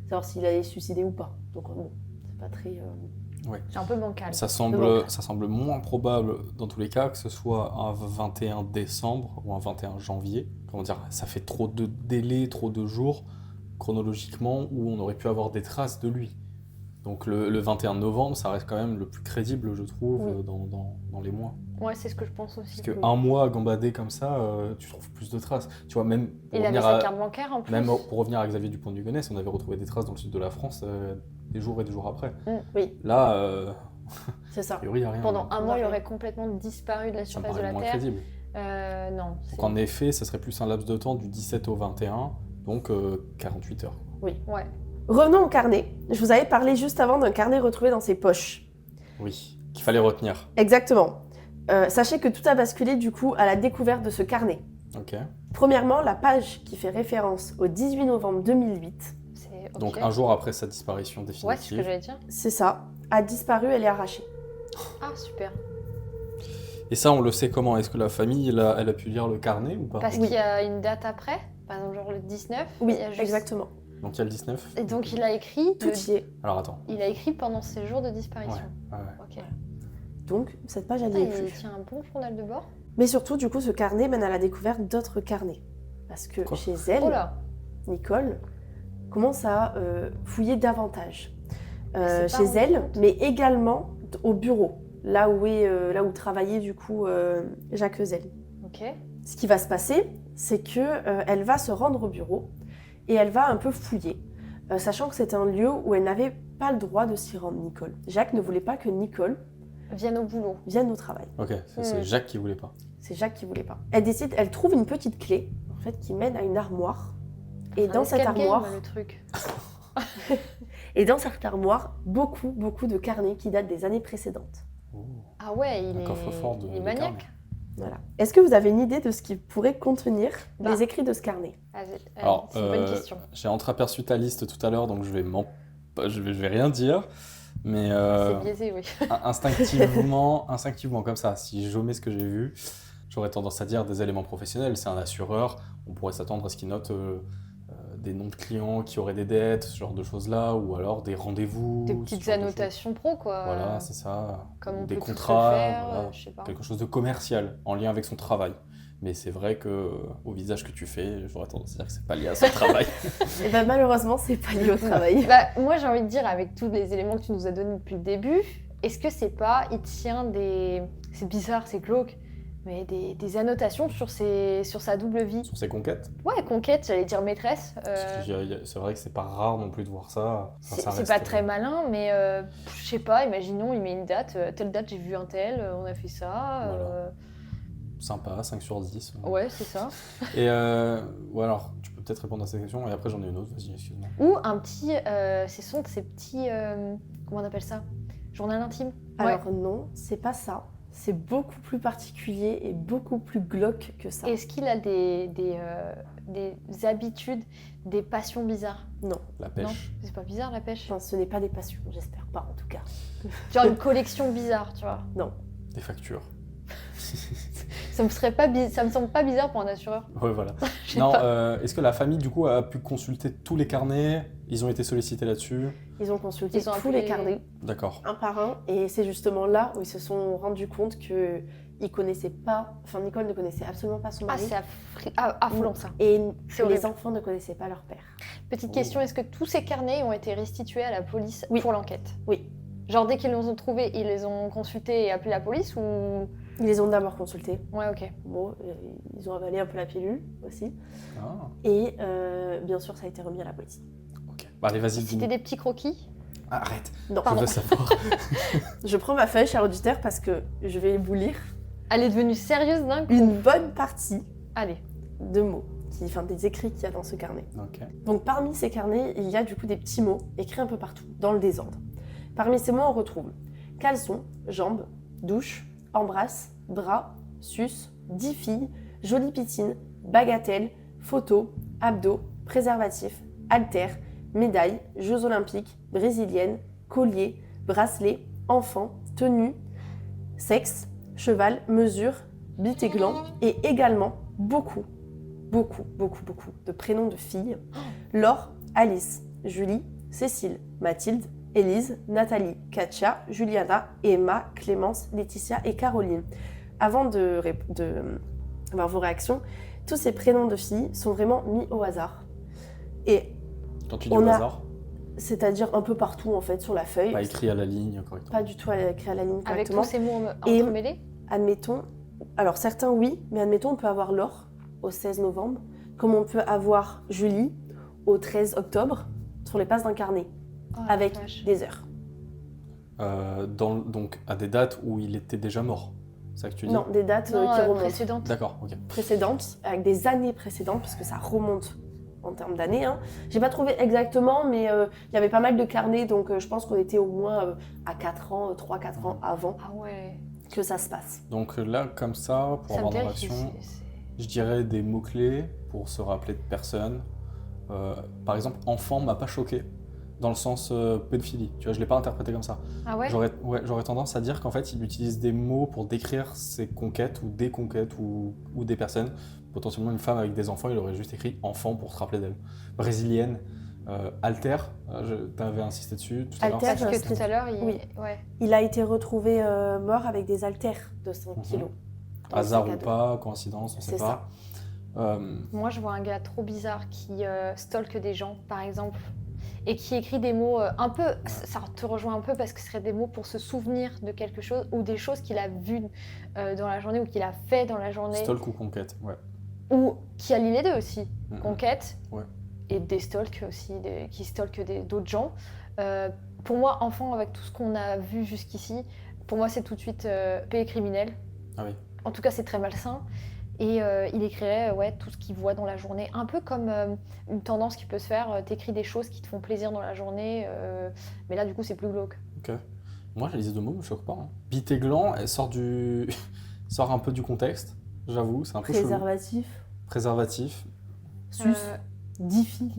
savoir s'il allait se suicider ou pas. Donc bon, c'est pas très... C'est un peu bancal. Ça semble moins probable dans tous les cas que ce soit un 21 décembre ou un 21 janvier. Comment dire, ça fait trop de délais, trop de jours chronologiquement où on aurait pu avoir des traces de lui. Donc le 21 novembre, ça reste quand même le plus crédible, je trouve, Oui. dans les mois. Ouais, c'est ce que je pense aussi. Parce qu'un mois gambadé comme ça, tu trouves plus de traces. Tu vois, même pour, Il avait revenir sa à, carte bancaire en plus. même pour revenir à Xavier Dupont de Ligonnès, on avait retrouvé des traces dans le sud de la France des jours et des jours après. Oui, Là, C'est ça. A priori, il n'y a rien. Pendant un mois, il Ouais. aurait complètement disparu de la Ça me surface de paraît la moins Terre. crédible. Non. Donc en effet, ça serait plus un laps de temps du 17 au 21, donc 48 heures. Ouais. Revenons au carnet. Je vous avais parlé juste avant d'un carnet retrouvé dans ses poches. Oui, qu'il fallait retenir. Exactement. Sachez que tout a basculé du coup à la découverte de ce carnet. Ok. Premièrement, la page qui fait référence au 18 novembre 2008, C'est Donc ok. un jour après sa disparition Ouais, c'est ce définitive. que j'allais dire. c'est ça, a disparu, elle est arrachée. Ah, super. Et ça, on le sait comment? Est-ce que la famille, elle a pu lire le carnet ou pas? Parce Oui. qu'il y a une date après, par exemple, genre le 19. Oui, il y a juste- exactement. Donc il y a le 19. Et donc, il a écrit. Tout y est. Alors attends. Il a écrit pendant ses jours de disparition. Ouais. Ok. Donc, cette page, elle Ah, n'y est il plus. tient un bon journal de bord. Mais surtout, du coup, ce carnet mène à la découverte d'autres carnets. Parce que Quoi chez elle, Oh là. Nicole commence à fouiller davantage. Elle s'est Chez pas rendue elle, compte. mais également au bureau, là où travaillait du coup Jacques Ezel. Ok. Ce qui va se passer, c'est que elle va se rendre au bureau et elle va un peu fouiller, sachant que c'était un lieu où elle n'avait pas le droit de s'y rendre, Nicole. Jacques ne voulait pas que Nicole Vienne au boulot. vienne au travail. Ok, c'est Jacques qui voulait pas. C'est Jacques qui voulait pas. Elle trouve une petite clé, en fait, qui mène à une armoire. Et Un dans cette escape game, armoire, le truc. beaucoup de carnets qui datent des années précédentes. Oh. Ah ouais, Un coffre-fort il est de maniaque. carnet. Voilà. Est-ce que vous avez une idée de ce qui pourrait contenir Bah. les écrits de ce carnet? Alors, c'est une bonne question. j'ai entreaperçu ta liste tout à l'heure, donc je vais rien dire. Mais C'est biaisé, oui. instinctivement, comme ça, si j'omets ce que j'ai vu, j'aurais tendance à dire des éléments professionnels. C'est un assureur, on pourrait s'attendre à ce qu'il note des noms de clients qui auraient des dettes, ce genre de choses-là, ou alors des rendez-vous. Des ce petites genre de choses. annotations pro, quoi. Voilà, c'est ça. Comme on des peut tous le contrats, faire, voilà. je sais pas. Quelque chose de commercial, en lien avec son travail. Mais c'est vrai que au visage que tu fais, j'aurais tendance à dire que c'est pas lié à son travail. Et ben malheureusement, c'est pas lié au travail. Bah, moi, j'ai envie de dire, avec tous les éléments que tu nous as donnés depuis le début, est-ce que c'est pas, il tient des... C'est bizarre, c'est glauque, mais des annotations sur sa double vie. Sur ses conquêtes. Ouais, conquête, j'allais dire maîtresse. Parce que c'est vrai que c'est pas rare non plus de voir ça. Enfin, ça C'est reste, pas très malin, mais je sais pas, imaginons, il met une date, telle date j'ai vu un tel, on a fait ça. Voilà. Sympa, 5 sur 10. Ouais, c'est ça. Et ou alors, tu peux peut-être répondre à cette question, et après j'en ai une autre, vas-y, excuse-moi. Ou un petit, ces petits, comment on appelle ça? Journal intime. Alors non, c'est pas ça. C'est beaucoup plus particulier et beaucoup plus glauque que ça. Est-ce qu'il a des habitudes, des passions bizarres? Non, La Non, pêche. c'est pas bizarre la pêche. enfin, ce n'est pas des passions, j'espère pas en tout cas. Genre une collection bizarre, tu vois. Des factures. Ça me semble pas bizarre pour un assureur. Ouais, voilà. Je sais Non, pas. est-ce que la famille, du coup, a pu consulter tous les carnets? Ils ont été sollicités là-dessus? Ils ont consulté Ils ont tous appelé- les carnets, D'accord. un par un, et c'est justement là où ils se sont rendus compte que ils connaissaient pas, enfin Nicole ne connaissait absolument pas son Ah, mari, c'est affolant ça. et C'est que les horrible. enfants ne connaissaient pas leur père. Petite Oh. question, est-ce que tous ces carnets ont été restitués à la police Oui. pour l'enquête? Oui. Genre dès qu'ils les ont trouvés, ils les ont consultés et appelé la police ou... Ils les ont d'abord consultés. Ouais, ok. Bon, ils ont avalé un peu la pilule aussi, Ah, et bien sûr ça a été remis à la police. ok. Bah, allez, vas-y, C'était dis-nous. des petits croquis? Arrête, Non, je veux savoir. je prends ma feuille, cher auditeur, parce que je vais vous lire Elle est devenue sérieuse d'un coup. une bonne partie Allez. de mots, enfin des écrits qu'il y a dans ce carnet. Ok. Donc parmi ces carnets, il y a du coup des petits mots écrits un peu partout, dans le désordre. Parmi ces mots, on retrouve caleçon, jambes, douche, embrasse, bras, suce, 10 filles, jolie pitine, bagatelle, photo, abdos, préservatif, haltère, médaille, Jeux olympiques, brésilienne, collier, bracelet, enfant, tenue, sexe, cheval, mesure, bite et gland, et également beaucoup de prénoms de filles. Laure, Alice, Julie, Cécile, Mathilde, Élise, Nathalie, Katia, Juliana, Emma, Clémence, Laetitia et Caroline. Avant de voir vos réactions, tous ces prénoms de filles sont vraiment mis au hasard. Et Quand tu dis On au a- hasard, c'est-à-dire un peu partout en fait sur la feuille, pas écrit à la ligne correctement. pas du tout écrit à la ligne Avec correctement. tous ces mots Et- entremêlés? Admettons, alors certains oui, mais admettons on peut avoir Laure au 16 novembre, comme on peut avoir Julie au 13 octobre sur les pages d'un carnet, Oh, la avec vache. des heures. donc à des dates où il était déjà mort. C'est ça que tu dis? Non, des dates Non, qui remontent. précédente. D'accord, ok. Précédentes, avec des années précédentes, parce que ça remonte en termes d'années. Hein. J'ai pas trouvé exactement, mais il y avait pas mal de carnets, donc je pense qu'on était au moins à 4 ans, 3-4 ans avant Ah ouais. que ça se passe. Donc là, comme ça, pour Ça me avoir une terrifie. réaction, je dirais des mots-clés pour se rappeler de personnes. Par exemple, enfant m'a pas choqué, dans le sens pédophilie. Tu vois, je l'ai pas interprété comme ça. Ah ouais. J'aurais tendance à dire qu'en fait, il utilise des mots pour décrire ses conquêtes ou des conquêtes ou des personnes. Potentiellement, une femme avec des enfants, il aurait juste écrit enfant pour se rappeler d'elle. Brésilienne, alter, tu avais insisté dessus tout à l'heure. Alter, Parce que tout à l'heure, Oui. Ouais. Il a été retrouvé mort avec des haltères de 5 kilos. dans le Hasard sac à ou dos. pas, coïncidence, on C'est sait pas. Moi, je vois un gars trop bizarre qui stalke des gens, par exemple, et qui écrit des mots un peu. Ça te rejoint un peu parce que ce serait des mots pour se souvenir de quelque chose ou des choses qu'il a vues dans la journée ou qu'il a fait dans la journée. Stalk ou conquête, ouais. Ou qui allie les deux aussi. Mhm. Conquête Ouais. et des stalks aussi, qui stalkent d'autres gens. Pour moi, enfant, avec tout ce qu'on a vu jusqu'ici, pour moi, c'est tout de suite péché criminel. Ah oui. En tout cas, c'est très malsain. Et il écrirait tout ce qu'il voit dans la journée. Un peu comme une tendance qui peut se faire, t'écris des choses qui te font plaisir dans la journée, mais là, du coup, c'est plus glauque. Ok. Moi, la liste de mots me choque pas. Hein. Bite et gland, elle sort sort un peu du contexte, j'avoue, c'est un peu chelou. Préservatif, Préservatif. sus, diffi.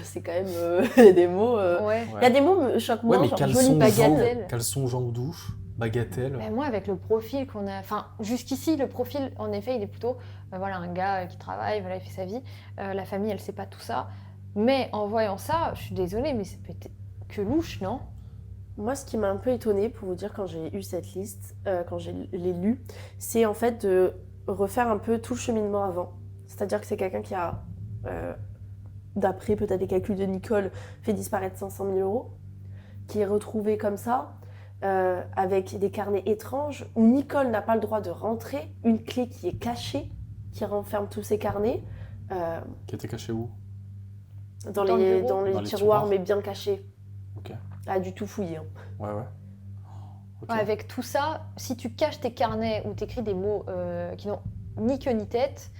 C'est quand même des mots. Ouais. Il y a des mots me choquent Ouais, moins, mais genre caleçon, jolie bagatelle. jambe, caleçon, jambe douche, bagatelle. Mais moi, avec le profil qu'on a... Enfin, jusqu'ici, le profil, en effet, il est plutôt... voilà, un gars qui travaille, voilà, il fait sa vie. La famille, elle sait pas tout ça. Mais en voyant ça, je suis désolée, mais c'est peut-être que louche, non? Moi, ce qui m'a un peu étonnée, pour vous dire, quand j'ai eu cette liste, quand je l'ai lue, c'est en fait de refaire un peu tout le cheminement avant. C'est-à-dire que c'est quelqu'un qui a, d'après peut-être les calculs de Nicole, fait disparaître 500 000 euros, qui est retrouvé comme ça, avec des carnets étranges, où Nicole n'a pas le droit de rentrer, une clé qui est cachée, qui renferme tous ces carnets, Qui était caché où? dans Dans le les bureau. Dans les tiroirs, tiroirs. mais bien cachés. Ok. Ah, du tout fouillé. Hein. Ouais, ouais. Ok. Ouais, avec tout ça, si tu caches tes carnets ou t'écris des mots qui n'ont ni queue ni tête,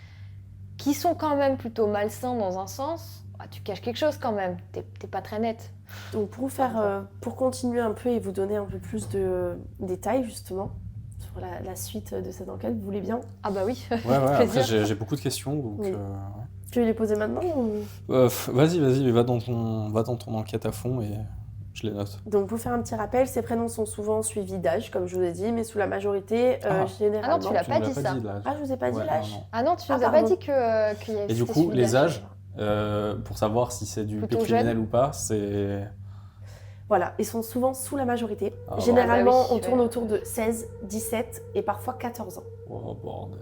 qui sont quand même plutôt malsains dans un sens, tu caches quelque chose quand même. T'es pas très nette. Donc pour vous faire, pour continuer un peu et vous donner un peu plus de détails justement sur la suite de cette enquête, vous voulez bien? Ah bah oui. Ouais, ouais, après Plaisir. j'ai beaucoup de questions, donc... Oui. Tu veux les poser maintenant ou... Vas-y, mais va dans ton enquête à fond et je les note. Donc pour faire un petit rappel, ces prénoms sont souvent suivis d'âge, comme je vous ai dit, mais sous la majorité, Ah. généralement... Ah non, tu l'as Tu pas me dit ça. l'as. Ah, je vous ai pas dit Ouais, l'âge. non, non. Ah non, tu Ah, nous as pas pardon. dit qu'il y avait... Et du c'était coup, celui les d'âge. âges, pour savoir si c'est du Plutôt criminel jeune. ou pas, c'est... Voilà, ils sont souvent sous la majorité. Ah, Généralement, bah oui, on tourne ouais. autour de 16, 17 et parfois 14 ans. Oh, bordel.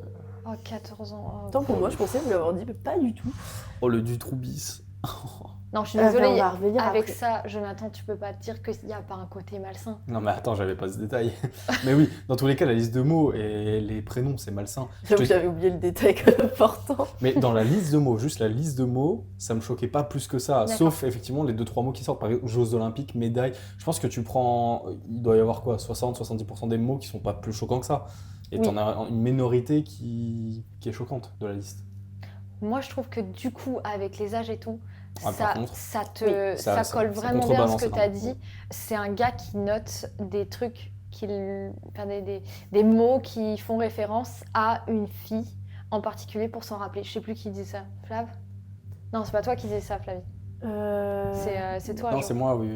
Oh, 14 ans. Oh. Tant pour moi, je pensais vous l'avoir dit, mais pas du tout. Oh, le Dutroubis. Non, je suis On désolée. va revenir Avec après. ça, Jonathan, tu peux pas te dire qu'il n'y a pas un côté malsain. Non, mais attends, j'avais pas ce détail. Mais oui, dans tous les cas, la liste de mots et les prénoms, c'est malsain. J'avoue que j'avais oublié le détail important. Mais dans la liste de mots, juste la liste de mots, ça me choquait pas plus que ça. D'accord. Sauf effectivement les 2-3 mots qui sortent, par exemple Jeux Olympiques, médailles. Je pense que tu prends. Il doit y avoir quoi 60-70% des mots qui sont pas plus choquants que ça. Et Oui. t'en as une minorité qui est choquante de la liste. Moi, je trouve que du coup, avec les âges et tout, Ah, par contre, ça oui, ça colle ça vraiment bien à ce contrebalance que tu as énormément. dit. C'est un gars qui note des trucs, des mots qui font référence à une fille en particulier pour s'en rappeler. Je sais plus qui dit ça. Flav? Non, c'est pas toi qui dis ça, Flavie. C'est toi. Non, genre. c'est moi, oui.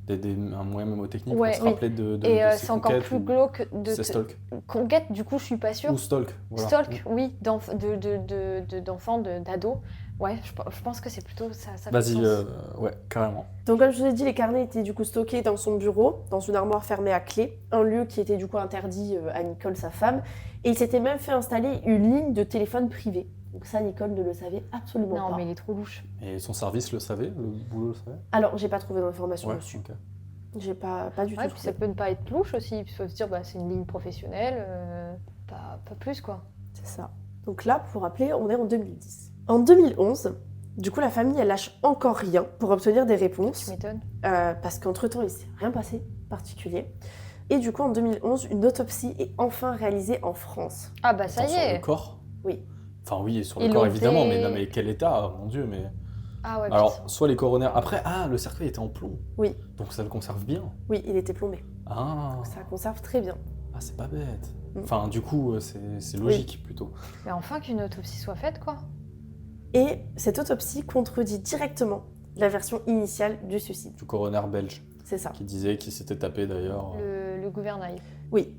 Un moyen mémotechnique Ouais, pour se oui. rappeler de Et de ses c'est encore conquêtes plus ou- glauque de C'est stalk. conquête. Du coup, je suis pas sûre. Ou stalk. Voilà. Stalk, oui, d'enfants, d'ados. Ouais, je pense que c'est plutôt ça. Ça fait Vas-y, sens. ouais, carrément. Donc comme je vous ai dit, les carnets étaient du coup stockés dans son bureau, dans une armoire fermée à clé, un lieu qui était du coup interdit à Nicole, sa femme, et il s'était même fait installer une ligne de téléphone privée. Donc ça, Nicole ne le savait absolument Non, pas. mais il est trop louche. Et son service le savait, le boulot le savait. Alors, j'ai pas trouvé d'informations Ouais, dessus. ok. J'ai pas du Ouais, tout puis ça trouvé. peut ne pas être louche aussi. Il faut se dire, bah, c'est une ligne professionnelle, pas plus quoi. C'est ça. Donc là, pour rappeler, on est en 2010. En 2011, du coup, la famille, elle lâche encore rien pour obtenir des Tu réponses, m'étonnes. parce qu'entre-temps, il s'est rien passé. particulier. Et du coup, en 2011, une autopsie est enfin réalisée en France. Ah bah ça Attends, y sur le est. corps? Oui. Enfin oui, sur le Ils corps l'ont évidemment, fait- mais non, mais quel état, mon Dieu, mais... Ah ouais, Alors, putain. soit les coronaires... Après, le cercueil était en plomb. Oui. Donc ça le conserve bien. Oui, il était plombé. Ah, Ça conserve très bien. c'est pas bête. Mm. Enfin, du coup, c'est logique, plutôt. Mais enfin qu'une autopsie soit faite, quoi. Et cette autopsie contredit directement la version initiale du suicide. Du coroner belge, C'est ça. qui disait qu'il s'était tapé, d'ailleurs, Le gouvernail. Oui.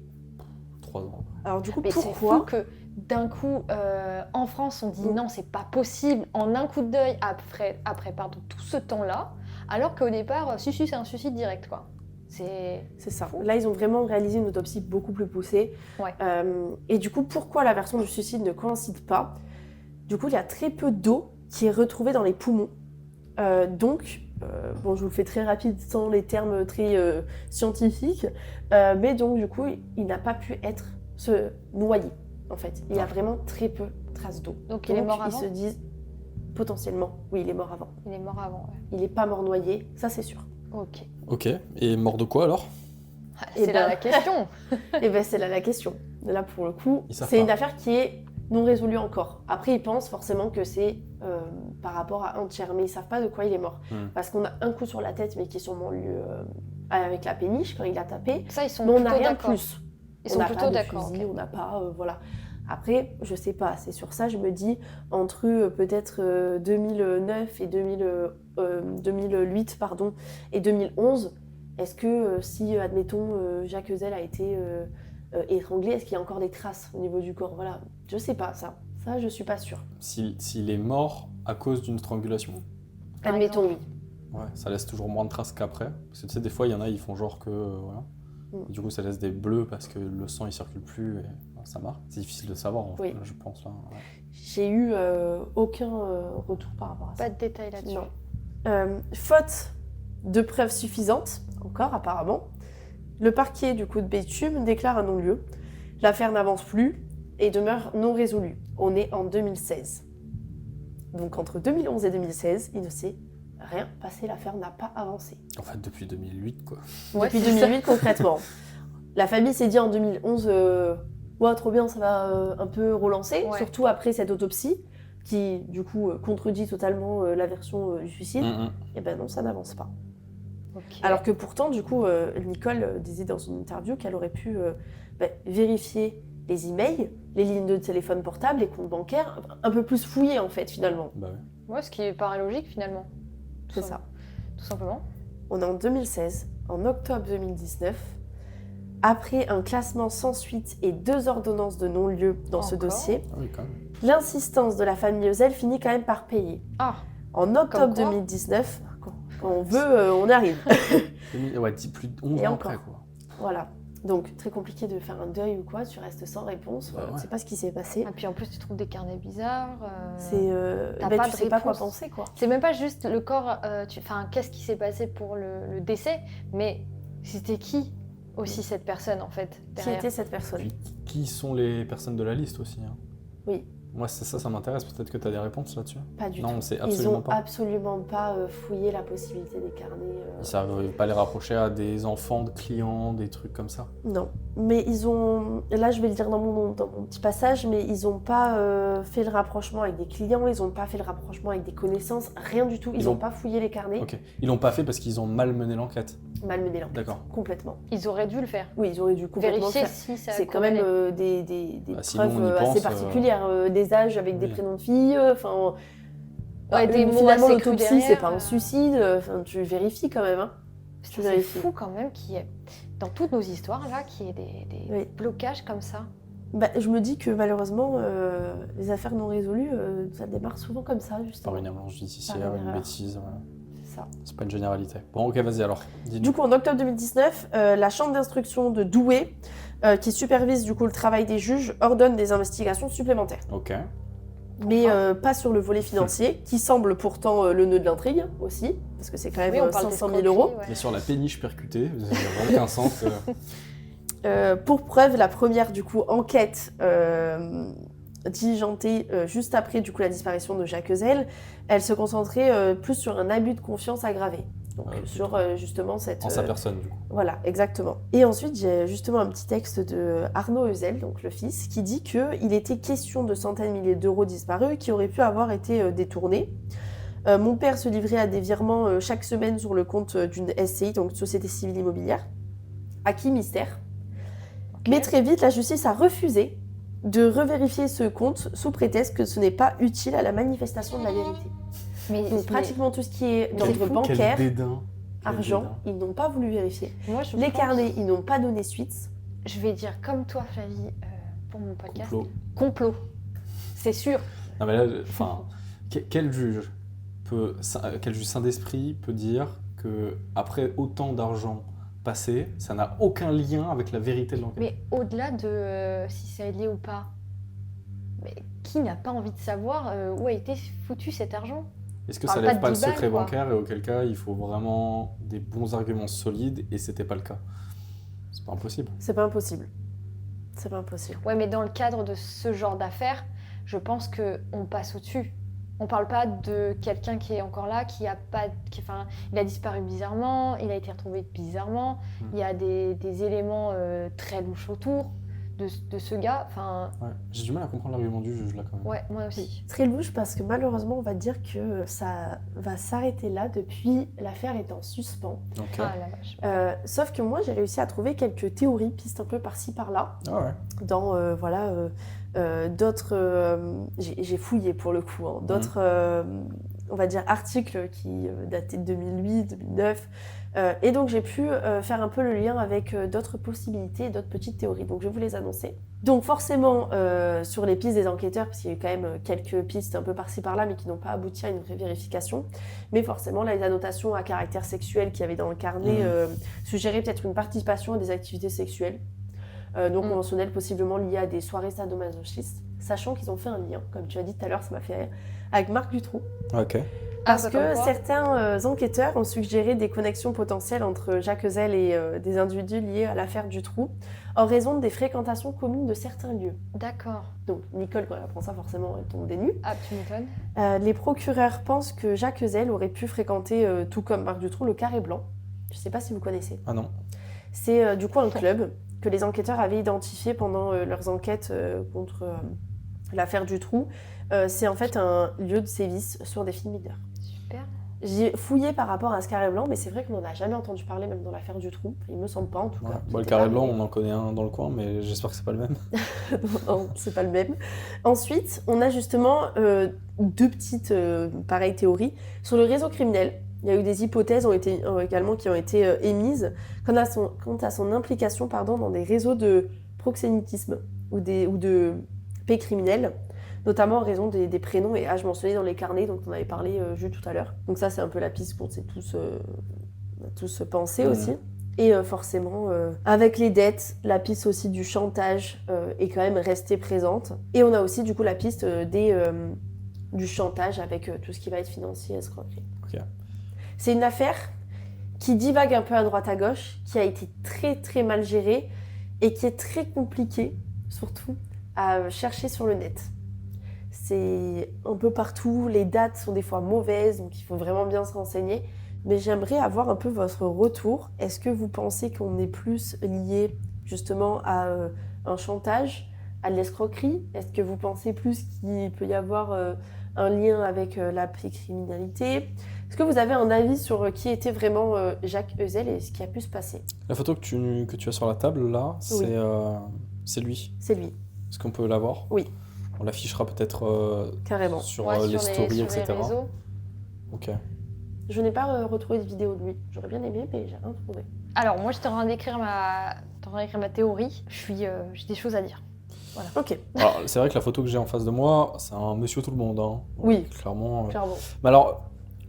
3 ans. Alors du coup, Mais c'est pourquoi fou que d'un coup, en France, on dit non, c'est pas possible, en un coup d'œil après tout ce temps-là, alors qu'au départ, si, c'est un suicide direct, quoi. C'est ça. Là, ils ont vraiment réalisé une autopsie beaucoup plus poussée. Ouais. Et du coup, pourquoi la version du suicide ne coïncide pas? Du coup, il y a très peu d'eau qui est retrouvée dans les poumons. Donc, bon, je vous le fais très rapide sans les termes très scientifiques, mais donc, du coup, il n'a pas pu se noyer, en fait. Il y a vraiment très peu de traces d'eau. Donc il est mort avant. Ils se disent, potentiellement, oui, il est mort avant. Il est mort avant, ouais. Il n'est pas mort noyé, ça c'est sûr. Ok. Ok, et mort de quoi, alors? C'est Eh là ben- la question. Et bien, c'est là la question. Là, pour le coup, Ils savent c'est pas. une affaire qui est non résolue encore. Après, ils pensent forcément que c'est par rapport à un tiers, mais ils savent pas de quoi il est mort. Parce qu'on a un coup sur la tête, mais qui est sûrement eu avec la péniche quand il a tapé. Ça, ils sont Mais on n'a plutôt rien de d'accord. plus. Ils On sont n'a plutôt pas de d'accord. fusil, ok. on n'a pas, voilà. Après, je sais pas, c'est sur ça, je me dis, entre peut-être 2009 et 2008, pardon, et 2011, est-ce que si, admettons, Jacques Ezel a été étranglé, est-ce qu'il y a encore des traces au niveau du corps? Voilà, je sais pas, ça, je suis pas sûre. S'il est mort à cause d'une strangulation. Par Admettons, exemple. oui. Ouais, ça laisse toujours moins de traces qu'après. Parce que tu sais, des fois, il y en a, ils font genre que... voilà. Mm. Du coup, ça laisse des bleus parce que le sang, il circule plus et ça marche. C'est difficile de savoir, en Oui. fait, je pense. Là. Ouais. J'ai eu aucun retour par rapport à ça. Pas de détails là-dessus. Non. Faute de preuves suffisantes, encore apparemment, le parquet du coup de Béthune déclare un non-lieu. L'affaire n'avance plus et demeure non résolue. On est en 2016. Donc entre 2011 et 2016, il ne s'est rien passé, l'affaire n'a pas avancé. En fait, depuis 2008, quoi. Ouais, Depuis c'est ça. 2008 concrètement. La famille s'est dit en 2011, ouais, trop bien, ça va un peu relancer, Ouais. surtout après cette autopsie qui du coup contredit totalement la version du suicide. Et ben non, ça n'avance pas. Ok. Alors que pourtant, du coup, Nicole disait dans une interview qu'elle aurait pu vérifier les emails, les lignes de téléphone portable, les comptes bancaires, un peu plus fouiller en fait finalement. Bah ouais. Ouais, ce qui paraît logique finalement. C'est ça. Tout simplement. On est en 2016, en octobre 2019. Après un classement sans suite et 2 ordonnances de non-lieu dans ce Encore dossier, Ah oui, quand même. l'insistance de la famille Ezel finit quand même par payer. Ah, En octobre Comme quoi 2019, quand on veut, on arrive. Ouais, plus de 11 Et ans encore. après, quoi. Voilà. Donc très compliqué de faire un deuil ou quoi, tu restes sans réponse, Bah on ne ouais. sait pas ce qui s'est passé. et puis en plus tu trouves des carnets bizarres. C'est T'as ben, pas tu de sais pas quoi réponse. penser quoi. C'est même pas juste le corps, enfin qu'est-ce qui s'est passé pour le décès, mais c'était qui aussi cette personne en fait Qui derrière. était cette personne? Puis, qui sont les personnes de la liste aussi, hein. Oui. Moi, c'est ça m'intéresse. Peut-être que tu as des réponses là-dessus. Pas du Non, tout. on sait Ils absolument ont pas. absolument pas fouillé la possibilité des carnets. Ils savent pas les rapprocher à des enfants de clients, des trucs comme ça. Non. Mais ils ont, là je vais le dire dans mon petit passage, mais ils n'ont pas fait le rapprochement avec des clients, ils n'ont pas fait le rapprochement avec des connaissances, rien du tout. Ils Ils n'ont ont- pas fouillé les carnets. Ok. Ils l'ont pas fait parce qu'ils ont mal mené l'enquête. Malmené l'enquête. D'accord. Complètement. Ils auraient dû le faire. Oui, ils auraient dû complètement Vérifier le faire. si ça C'est quand même corrélait. des Bah, sinon, preuves on y assez pense, particulières, des âges avec des oui. prénoms de filles, enfin... Ouais, des mots finalement, assez l'autopsie, crus c'est derrière, pas un suicide, enfin, tu vérifies quand même. Hein. Putain, tu c'est vérifies. fou quand même qu'il y ait, dans toutes nos histoires là, qu'il y ait des Oui. blocages comme ça. Bah, je me dis que malheureusement, les affaires non résolues, ça démarre souvent comme ça, justement. Par une avalanche judiciaire, Par une une erreur. bêtise. Voilà. C'est ça. C'est pas une généralité. Bon, ok, vas-y alors. Dis-nous. Du coup, en octobre 2019, la chambre d'instruction de Douai, qui supervise du coup le travail des juges, ordonne des investigations supplémentaires. Ok. Mais pas sur le volet financier, qui semble pourtant le nœud de l'intrigue aussi, parce que c'est quand même Oui, on parle 500 000 d'escroquerie, euros. ouais. Mais sur la péniche percutée, ça n'a vraiment aucun sens. Pour preuve, la première du coup enquête diligentée juste après du coup la disparition de Jacques Ezel, elle se concentrait plus sur un abus de confiance aggravé. Donc Ok. sur justement cette... En sa personne, du coup. Voilà, exactement. Et ensuite, j'ai justement un petit texte de Arnaud Eusel, donc le fils, qui dit qu'il était question de centaines de milliers d'euros disparus qui auraient pu avoir été détournés. Mon père se livrait à des virements chaque semaine sur le compte d'une SCI, donc Société Civile Immobilière. À qui mystère. Ok. Mais très vite, la justice a refusé de revérifier ce compte sous prétexte que ce n'est pas utile à la manifestation de la vérité. Mais, Donc pratiquement tout ce qui est Mais d'ordre c'est fou. bancaire, Quel dédain. Quel argent, dédain. ils n'ont pas voulu vérifier. moi, je Les pense- carnets, ils n'ont pas donné suite. Je vais dire comme toi, Flavie, pour mon podcast. Complot. Complot. C'est sûr. Non mais là, enfin, quel juge sain d'esprit peut dire que après autant d'argent passé, ça n'a aucun lien avec la vérité de l'enquête? Mais au-delà de si c'est lié ou pas, mais qui n'a pas envie de savoir où a été foutu cet argent? Est-ce que parle ça pas lève de pas le 10 balles, secret quoi. bancaire et auquel cas il faut vraiment des bons arguments solides et c'était pas le cas? C'est pas impossible. C'est pas impossible. C'est pas impossible. Ouais, mais dans le cadre de ce genre d'affaires, je pense qu'on passe au-dessus. On parle pas de quelqu'un qui est encore là, qui a pas, enfin, il a disparu bizarrement, il a été retrouvé bizarrement. Il y a des éléments très louches autour de ce gars. Enfin, Ouais. J'ai du mal à comprendre l'argument du juge là quand même. ouais, moi aussi. Très louche parce que malheureusement, on va dire que ça va s'arrêter là depuis l'affaire est en suspens. Ok. Ah la vache. Sauf que moi, j'ai réussi à trouver quelques théories, pistes un peu par-ci par-là, Ah ouais. dans d'autres. J'ai fouillé pour le coup, hein, d'autres, on va dire, articles qui dataient de 2008, 2009. Et donc, j'ai pu faire un peu le lien avec d'autres possibilités, d'autres petites théories. Donc, je vais vous les annoncer. Donc, forcément, sur les pistes des enquêteurs, parce qu'il y a eu quand même quelques pistes un peu par-ci par-là, mais qui n'ont pas abouti à une vraie vérification. Mais forcément, là, les annotations à caractère sexuel qu'il y avait dans le carnet suggéraient peut-être une participation à des activités sexuelles non conventionnelles, possiblement liées à des soirées sadomasochistes, sachant qu'ils ont fait un lien, comme tu as dit tout à l'heure, ça m'a fait rire, avec Marc Dutroux. Ok. Parce Ah, bah, comme que quoi. certains enquêteurs ont suggéré des connexions potentielles entre Jacques Eusel et des individus liés à l'affaire Dutroux, en raison des fréquentations communes de certains lieux. D'accord. Donc Nicole, quand elle apprend ça, forcément, elle tombe des nues. Ah, tu m'étonnes. Les procureurs pensent que Jacques Eusel aurait pu fréquenter, tout comme Marc Dutroux, le Carré Blanc. Je ne sais pas si vous connaissez. Ah non. C'est du coup un club que les enquêteurs avaient identifié pendant leurs enquêtes contre l'affaire Dutroux. C'est en fait un lieu de sévice sur des filles mineures. Super. J'ai fouillé par rapport à ce carré blanc, mais c'est vrai qu'on n'en a jamais entendu parler, même dans l'affaire Dutroux. Il me semble pas, en tout Ouais. cas. Bon, le Peut-être carré pas, blanc, mais- on en connaît un dans le coin, mais j'espère que c'est pas le même. Non, c'est pas le même. Ensuite, on a justement deux petites pareilles théories sur le réseau criminel. Il y a eu des hypothèses également qui ont été émises quant à son implication dans des réseaux de proxénétisme ou de paix criminelle, notamment en raison des prénoms et âges mentionnés dans les carnets dont on avait parlé juste tout à l'heure. Donc ça, c'est un peu la piste qu'on s'est tous pensé aussi. Et forcément, avec les dettes, la piste aussi du chantage est quand même restée présente. Et on a aussi du coup la piste du chantage avec tout ce qui va être financier et escroquerie. Ok. C'est une affaire qui divague un peu à droite à gauche, qui a été très très mal gérée et qui est très compliquée, surtout, à chercher sur le net. C'est un peu partout, les dates sont des fois mauvaises, donc il faut vraiment bien se renseigner. Mais j'aimerais avoir un peu votre retour. Est-ce que vous pensez qu'on est plus lié justement à un chantage, à de l'escroquerie? Est-ce que vous pensez plus qu'il peut y avoir un lien avec la criminalité? Est-ce que vous avez un avis sur qui était vraiment Jacques Eusel et ce qui a pu se passer? La photo que tu as sur la table là, c'est lui. C'est lui, Est-ce qu'on peut la voir? Oui. On l'affichera peut-être carrément. sur Ouais, les stories, sur etc. les réseaux. Ok. Je n'ai pas retrouvé de vidéo de lui. J'aurais bien aimé, mais j'ai rien trouvé. Alors, moi, j'étais en train d'écrire ma théorie. J'ai des choses à dire. Ok, Alors, c'est vrai que la photo que j'ai en face de moi, c'est un monsieur tout le monde. Hein. Oui. Clairement. clairement. Mais alors,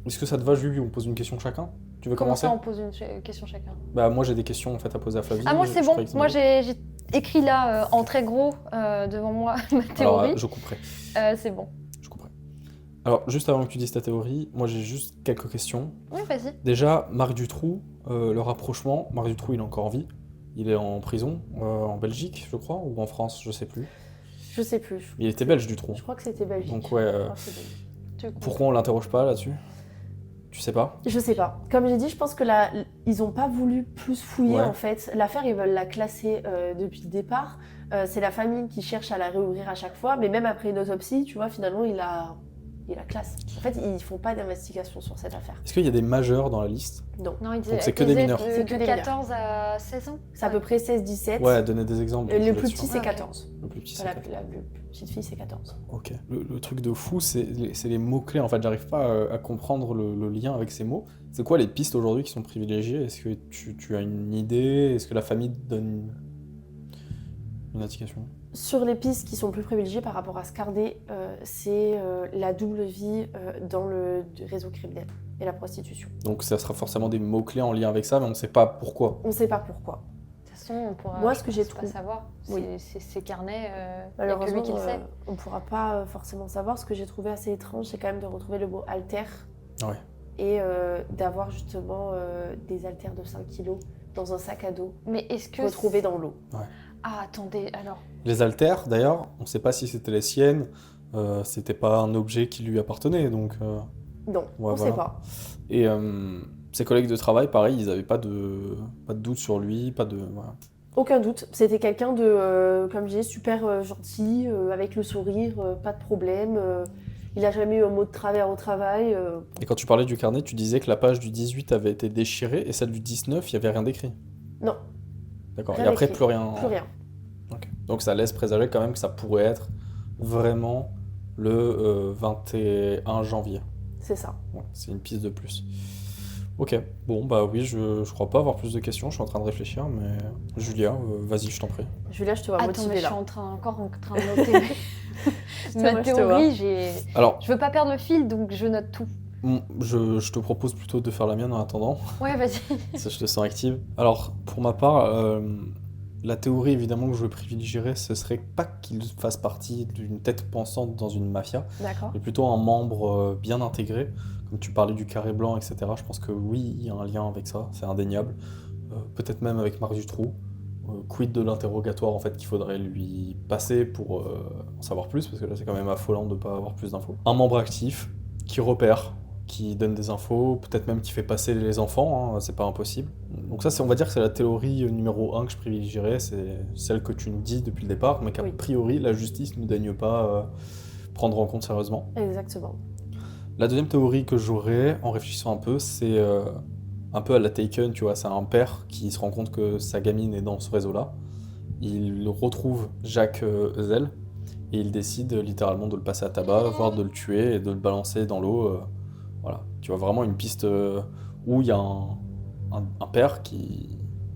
est-ce que ça te va, Julie? On pose une question chacun? Tu veux Comment commencer? ça, on pose une question chacun? Bah, moi j'ai des questions en fait à poser à Flavie. Ah, moi, c'est Je bon. croyais que Moi, t'en j'ai écrit là, en très gros, devant moi, ma avais. théorie. Alors, je couperai. C'est bon. Je couperai. Alors, juste avant que tu dises ta théorie, moi j'ai juste quelques questions. Oui, vas-y. Déjà, Marc Dutroux, le rapprochement. Marc Dutroux, il est encore en vie. Il est en prison, en Belgique, je crois, ou en France, je sais plus. Je sais plus. Il était belge, Dutroux. Je crois que c'était Belgique. Donc, ouais. Je crois que c'est Belgique. Tu comprends. Pourquoi on l'interroge pas là-dessus? Tu sais pas? Je sais pas. Comme j'ai dit, je pense que ils ont pas voulu plus fouiller Ouais. en fait. L'affaire, ils veulent la classer depuis le départ. C'est la famille qui cherche à la réouvrir à chaque fois, mais même après une autopsie, tu vois, finalement, il la classe. En fait, ils font pas d'investigation sur cette affaire. Est-ce qu'il y a des majeurs dans la liste? Non. Non, il Donc c'est que des mineurs. C'est que De des 14 à 16 ans. C'est à peu près 16-17. Ouais, donner des exemples. Le je plus suis petit, sûr. c'est Ok. 14. Le plus petit, c'est La, 14. la plus petite fille, c'est 14. Ok. Le truc de fou, c'est les mots-clés. En fait, j'arrive pas à comprendre le lien avec ces mots. C'est quoi les pistes aujourd'hui qui sont privilégiées? Est-ce que tu as une idée? Est-ce que la famille te donne une indication? Sur les pistes qui sont plus privilégiées par rapport à Scardé, c'est la double vie dans le réseau criminel et la prostitution. Donc ça sera forcément des mots-clés en lien avec ça, mais on ne sait pas pourquoi. On ne sait pas pourquoi. De toute façon, on pourra Moi, ce que j'ai pas trouvé- savoir. Oui. C'est carnet, il n'y a que Malheureusement, lui qui le sait. on ne pourra pas forcément savoir. Ce que j'ai trouvé assez étrange, c'est quand même de retrouver le mot alter Ouais. et d'avoir justement des haltères de 5 kilos dans un sac à dos Mais est-ce que... retrouvés dans l'eau. Ah, attendez, alors... Les haltères, d'ailleurs, on ne sait pas si c'était les siennes. C'était pas un objet qui lui appartenait, donc. Non, on ne voilà. sait pas. Et ses collègues de travail, pareil, ils n'avaient pas de doute sur lui, pas de. Voilà. Aucun doute. C'était quelqu'un de, comme je disais, super gentil, avec le sourire, pas de problème. Il n'a jamais eu un mot de travers au travail. Et quand tu parlais du carnet, tu disais que la page du 18 avait été déchirée et celle du 19, il n'y avait rien d'écrit. Non, D'accord. Rien Et après, d'écrit. plus rien. plus rien. Ok. Donc ça laisse présager quand même que ça pourrait être vraiment le 21 janvier. C'est ça. Ouais, c'est une piste de plus. Ok, bon bah oui, je crois pas avoir plus de questions, je suis en train de réfléchir, mais Julia, vas-y, je t'en prie. Julia, je te vois Attends, motivée mais je suis là. encore en train de noter ma vois, je te théorie. J'ai... Alors, Je veux pas perdre le fil, donc je note tout. je te propose plutôt de faire la mienne en attendant, Ouais, vas-y. ça je te sens active. Alors, pour ma part, la théorie évidemment que je privilégierais, ce serait pas qu'il fasse partie d'une tête pensante dans une mafia, D'accord. mais plutôt un membre bien intégré. Comme tu parlais du carré blanc, etc. Je pense que oui, il y a un lien avec ça, c'est indéniable. Peut-être même avec Marc Dutroux. Quid de l'interrogatoire en fait qu'il faudrait lui passer pour en savoir plus, parce que là c'est quand même affolant de ne pas avoir plus d'infos. Un membre actif qui repère, qui donne des infos, peut-être même qui fait passer les enfants, hein, c'est pas impossible. Donc ça, on va dire que c'est la théorie numéro 1 que je privilégierais, c'est celle que tu nous dis depuis le départ, mais qu'a Oui. priori la justice ne daigne pas prendre en compte sérieusement. Exactement. La deuxième théorie que j'aurais, en réfléchissant un peu, c'est un peu à la Taken, tu vois, c'est un père qui se rend compte que sa gamine est dans ce réseau-là. Il retrouve Jacques Ezel et il décide littéralement de le passer à tabac, voire de le tuer et de le balancer dans l'eau. Voilà, tu vois vraiment une piste où il y a un père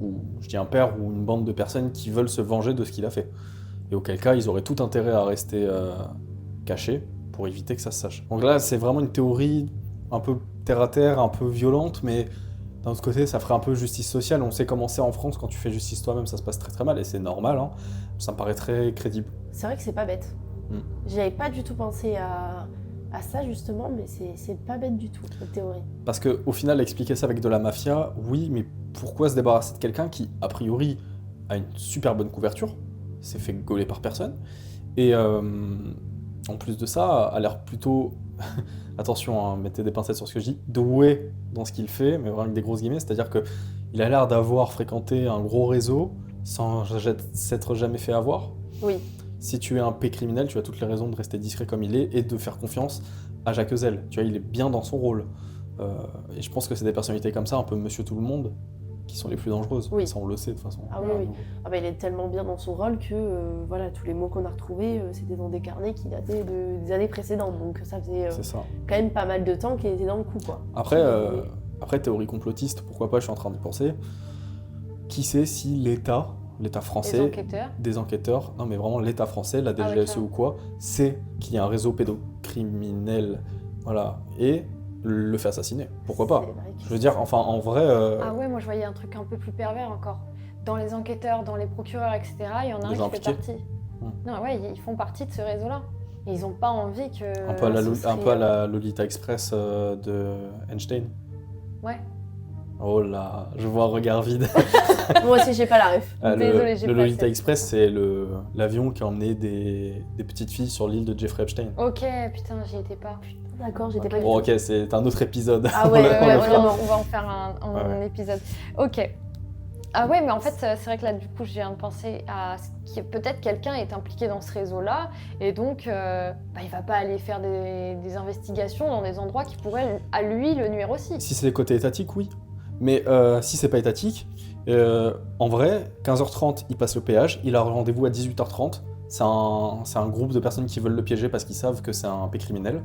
ou je dis un père ou une bande de personnes qui veulent se venger de ce qu'il a fait. Et auquel cas, ils auraient tout intérêt à rester cachés pour éviter que ça se sache. Donc là, c'est vraiment une théorie un peu terre à terre, un peu violente, mais d'un autre côté, ça ferait un peu justice sociale. On sait comment c'est en France, quand tu fais justice toi-même, ça se passe très très mal, et c'est normal, hein. Ça me paraît très crédible. C'est vrai que c'est pas bête. J'y avais pas du tout pensé à ça justement, mais c'est pas bête du tout, cette théorie. Parce qu'au final, expliquer ça avec de la mafia, oui, mais pourquoi se débarrasser de quelqu'un qui, a priori, a une super bonne couverture, s'est fait gauler par personne, et en plus de ça, a l'air plutôt, attention, hein, mettez des pincettes sur ce que je dis, doué dans ce qu'il fait, mais vraiment avec des grosses guillemets, c'est-à-dire qu'il a l'air d'avoir fréquenté un gros réseau sans s'être jamais fait avoir. Oui, Si tu es un P criminel, tu as toutes les raisons de rester discret comme il est et de faire confiance à Jacques Ezel. Tu vois, il est bien dans son rôle. Et je pense que c'est des personnalités comme ça, un peu Monsieur Tout le Monde, qui sont les plus dangereuses. Oui. Ça, on le sait de toute façon. Ah oui, oui. Ah bah, il est tellement bien dans son rôle que voilà, tous les mots qu'on a retrouvés, c'était dans des carnets qui dataient des années précédentes. Donc ça faisait C'est ça. quand même pas mal de temps qu'il était dans le coup, quoi. Après, théorie complotiste, pourquoi pas, je suis en train d'y penser. Qui sait si l'État Les français, enquêteurs. des enquêteurs, non mais vraiment l'État français, la Ah, DGSE d'accord. ou quoi, sait qu'il y a un réseau pédocriminel, voilà, et le fait assassiner. Pourquoi pas? C'est vrai que- Je veux dire, enfin, en vrai, Ah ouais, moi je voyais un truc un peu plus pervers encore. Dans les enquêteurs, dans les procureurs, etc., il y en a Les un gens qui fait impliqués. partie. Non, ouais, ils font partie de ce réseau-là. Et ils n'ont pas envie que... un peu à la Lolita Express de Einstein. Ouais. Oh là, je vois un regard vide. Moi aussi, j'ai pas la ref. Désolée, j'ai le pas Lolita fait. Express, c'est l'avion qui a emmené des petites filles sur l'île de Jeffrey Epstein. Ok, putain, j'y étais pas. D'accord, j'étais pas du Bon, tout. ok, c'est un autre épisode. Ah ouais, On le- ouais, on le ouais, fera. vraiment. On va en faire un épisode. Ok. Ah ouais, mais en fait, c'est vrai que là, du coup, je viens de penser à ce que peut-être quelqu'un est impliqué dans ce réseau-là, et donc, il va pas aller faire des investigations dans des endroits qui pourraient, à lui, le nuire aussi. Si c'est côté étatique, oui. Mais si c'est pas étatique, en vrai, 15h30, il passe le péage, il a rendez-vous à 18h30. C'est un groupe de personnes qui veulent le piéger parce qu'ils savent que c'est un P criminel.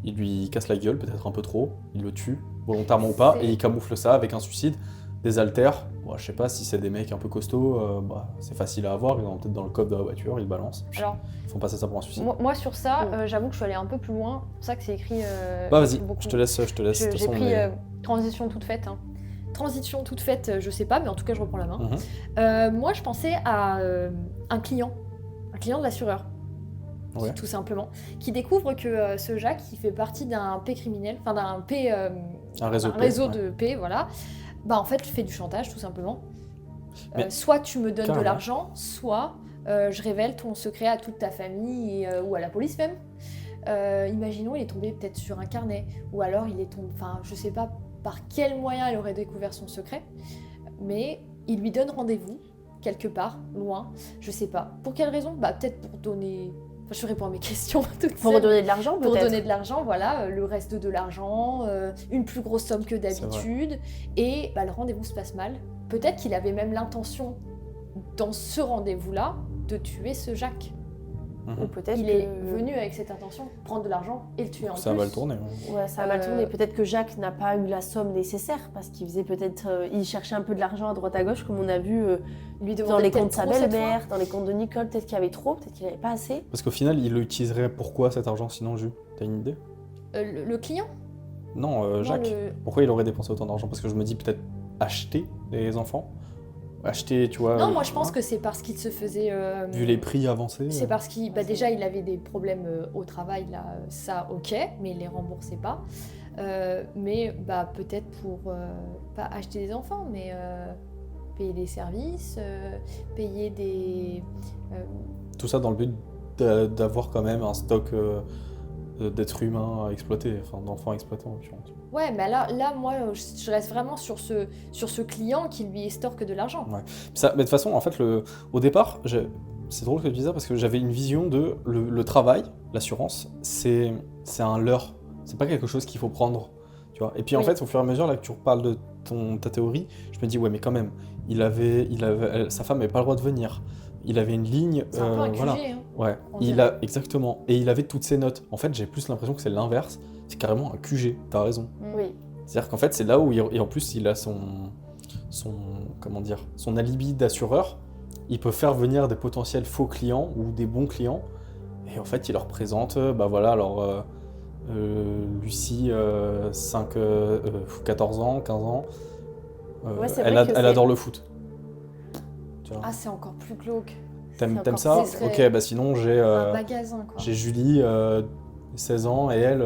Ils lui cassent la gueule, peut-être un peu trop, ils le tuent, volontairement ou pas, et ils camouflent ça avec un suicide, des haltères. Bon, je sais pas si c'est des mecs un peu costauds, c'est facile à avoir, ils ont peut-être dans le coffre de la voiture, ils balancent. Alors, Ils font passer ça pour un suicide. moi sur ça, j'avoue que je suis allée un peu plus loin. C'est pour ça que c'est écrit. Bah vas-y, beaucoup. je te laisse. De toute J'ai façon, pris mais- transition toute faite. Hein. Transition toute faite, je sais pas, mais en tout cas, je reprends la main. Moi, je pensais à un client de l'assureur, Ouais. tout simplement, qui découvre que ce Jacques, qui fait partie d'un P criminel, enfin d'un P, Un réseau, un réseau de P, voilà, bah en fait, fait du chantage, tout simplement. Mais- Soit tu me donnes de Carrément. l'argent, soit je révèle ton secret à toute ta famille ou à la police même. Imaginons, il est tombé peut-être sur un carnet, ou alors il est tombé, enfin, je sais pas par quel moyen il aurait découvert son secret, mais il lui donne rendez-vous quelque part, loin, je sais pas. Pour quelle raison? Bah peut-être pour donner. Enfin, je réponds à mes questions toute Pour seule. donner de l'argent, Pour peut-être. donner de l'argent, voilà, le reste de l'argent, une plus grosse somme que d'habitude, et bah, le rendez-vous se passe mal. Peut-être qu'il avait même l'intention, dans ce rendez-vous-là, de tuer ce Jacques. Ou peut-être Il que... est venu avec cette intention, prendre de l'argent et le tuer en Ça plus. va le tourner. Ouais. Ouais, ça a mal Euh, tourné. Peut-être que Jacques n'a pas eu la somme nécessaire parce qu'il faisait peut-être, il cherchait un peu de l'argent à droite à gauche, comme on a vu Lui dans demandait les peut-être comptes de sa trop cette belle-mère, dans les comptes de Nicole. Peut-être qu'il y avait trop, peut-être qu'il n'avait pas assez. Parce qu'au final, il l'utiliserait pourquoi cet argent sinon, Jus? T'as une idée? fois. Le client Non, Non, Jacques. le- Pourquoi il aurait dépensé autant d'argent? Parce que je me dis peut-être acheter des enfants. Acheter, tu vois. Non, moi je pense que c'est parce qu'il se faisait. Vu les prix avancés. C'est parce qu'il, bah, déjà, il avait des problèmes au travail, là, ça, ok, mais il les remboursait pas. Mais bah, peut-être pour pas acheter des enfants, mais payer des services, payer des. Tout ça dans le but d'avoir quand même un stock d'êtres humains à exploiter, enfin d'enfants à exploiter en l'occurrence. Ouais, mais là, moi, je reste vraiment sur ce client qui lui estorque de l'argent. Mais de toute façon, en fait, au départ, c'est drôle que tu dises ça parce que j'avais une vision de le travail, l'assurance, c'est un leurre. C'est pas quelque chose qu'il faut prendre, tu vois. Et puis en Oui. fait, au fur et à mesure là que tu reparles de ta théorie, je me dis ouais, mais quand même, sa femme n'avait pas le droit de venir. Il avait une ligne, C'est un peu un QG, voilà. hein. Ouais, On il dirait. a exactement. Et il avait toutes ses notes. En fait, j'ai plus l'impression que c'est l'inverse. C'est carrément un QG. T'as raison. Oui. C'est-à-dire qu'en fait, c'est là où et en plus, il a son comment dire, son alibi d'assureur. Il peut faire venir des potentiels faux clients ou des bons clients. Et en fait, il leur présente, bah voilà, alors Lucie, 14 ans, 15 ans. Ouais, c'est elle, vrai que elle c'est- adore le foot. Tu vois. Ah, c'est encore plus glauque. T'aimes encore- ça? ce serait Ok, bah sinon j'ai Un magasin, quoi. j'ai Julie, 16 ans, et elle...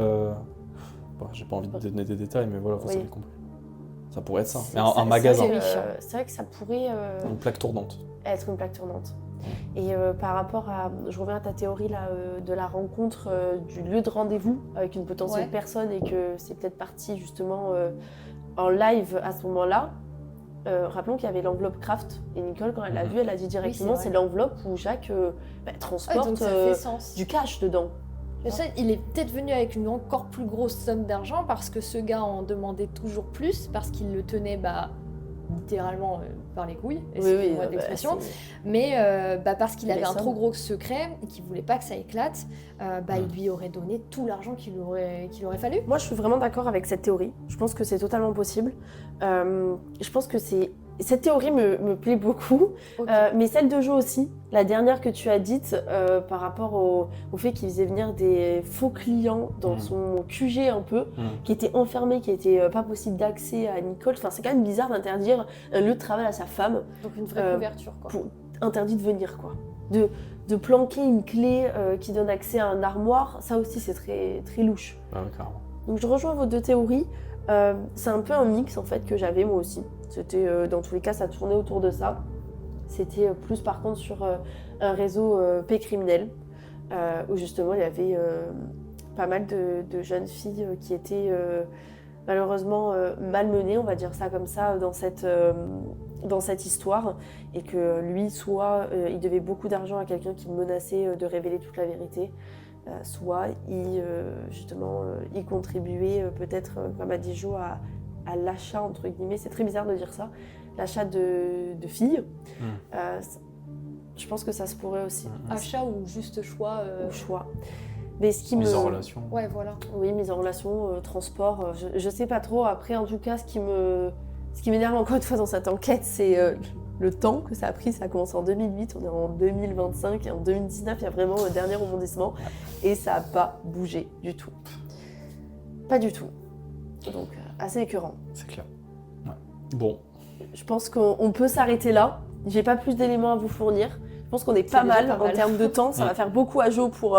bon, j'ai pas envie de donner des détails, mais voilà, vous Oui. avez compris. Ça pourrait être ça. C'est- Mais un c'est magasin, vrai que, Terrifiant. c'est vrai que ça pourrait une plaque tournante. être une plaque tournante. Et par rapport à, je reviens à ta théorie là, de la rencontre du lieu de rendez-vous avec une potentielle Ouais. personne et que c'est peut-être parti justement en live à ce moment-là. Rappelons qu'il y avait l'enveloppe Kraft et Nicole, quand elle l'a Mhm. vue, elle a dit directement c'est c'est vrai. l'enveloppe où Jacques Ah, transporte donc ça fait sens. du cash dedans. Je sais, il est peut-être venu avec une encore plus grosse somme d'argent parce que ce gars en demandait toujours plus, parce qu'il le tenait littéralement par les couilles, excusez-moi d'expression, mais parce qu'il Les avait un sommes. trop gros secret et qu'il voulait pas que ça éclate, il lui aurait donné tout l'argent qu'il aurait fallu. Moi, je suis vraiment d'accord avec cette théorie. Je pense que c'est totalement possible. Je pense que cette théorie me plaît beaucoup, Ok. mais celle de Jo aussi, la dernière que tu as dite par rapport au fait qu'il faisait venir des faux clients dans Mhm. son QG un peu, qui étaient enfermés, qui n'étaient pas possible d'accès à Nicole. Enfin, c'est quand même bizarre d'interdire un lieu de travail à sa femme, Donc une vraie couverture, quoi. interdit de venir quoi. De planquer une clé qui donne accès à un armoire, ça aussi c'est très, très louche. Ah ouais, carrément. Donc je rejoins vos deux théories. C'est un peu un mix en fait que j'avais moi aussi. C'était dans tous les cas ça tournait autour de ça. C'était plus par contre sur un réseau pécriminel où justement il y avait pas mal de jeunes filles qui étaient malheureusement malmenées, on va dire ça comme ça, dans cette histoire, et que lui, soit il devait beaucoup d'argent à quelqu'un qui le menaçait de révéler toute la vérité, soit il contribuait peut-être, comme a dit Jo, à l'achat, entre guillemets, c'est très bizarre de dire ça, l'achat de filles. Je pense que ça se pourrait aussi. Achat ou juste choix Au choix. Mais ce qui Mise en relation. Ouais, voilà. Oui, mise en relation, transport, je sais pas trop. Après, en tout cas, ce qui m'énerve encore une fois dans cette enquête, c'est le temps que ça a pris. Ça a commencé en 2008, on est en 2025, et en 2019, il y a vraiment le dernier rebondissement, et ça n'a pas bougé du tout. Pas du tout. Donc, assez écœurant. C'est clair. Ouais. Bon. Je pense qu'on peut s'arrêter là. J'ai pas plus d'éléments à vous fournir. Je pense qu'on est pas déjà mal pas mal. en termes de temps. Ça va faire beaucoup à Jo pour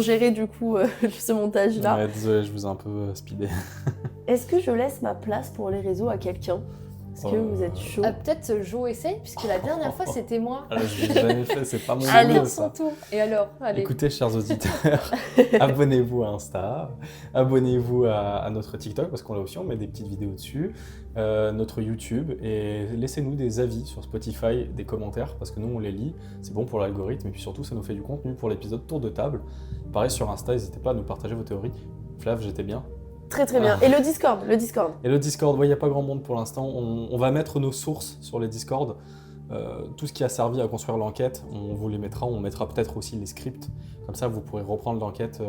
gérer du coup ce montage-là. Ouais, désolé, je vous ai un peu speedé. Est-ce que je laisse ma place pour les réseaux à quelqu'un? Est-ce que vous êtes chaud? Peut-être Jo essaye, puisque la dernière fois c'était moi. Ah, je l'ai jamais fait, c'est pas mon Allez, boulot, Son ça. tour. Et alors, allez. Écoutez, chers auditeurs, abonnez-vous à Insta, abonnez-vous à notre TikTok, parce qu'on l'a aussi, on met des petites vidéos dessus, notre YouTube, et laissez-nous des avis sur Spotify, des commentaires, parce que nous, on les lit, c'est bon pour l'algorithme, et puis surtout, ça nous fait du contenu pour l'épisode Tour de table. Pareil, sur Insta, n'hésitez pas à nous partager vos théories. Flav, j'étais bien. Très très bien. Et le Discord, Et le Discord, il n'y a pas grand monde pour l'instant, on va mettre nos sources sur les Discord. Tout ce qui a servi à construire l'enquête, on vous les mettra, on mettra peut-être aussi les scripts, comme ça vous pourrez reprendre l'enquête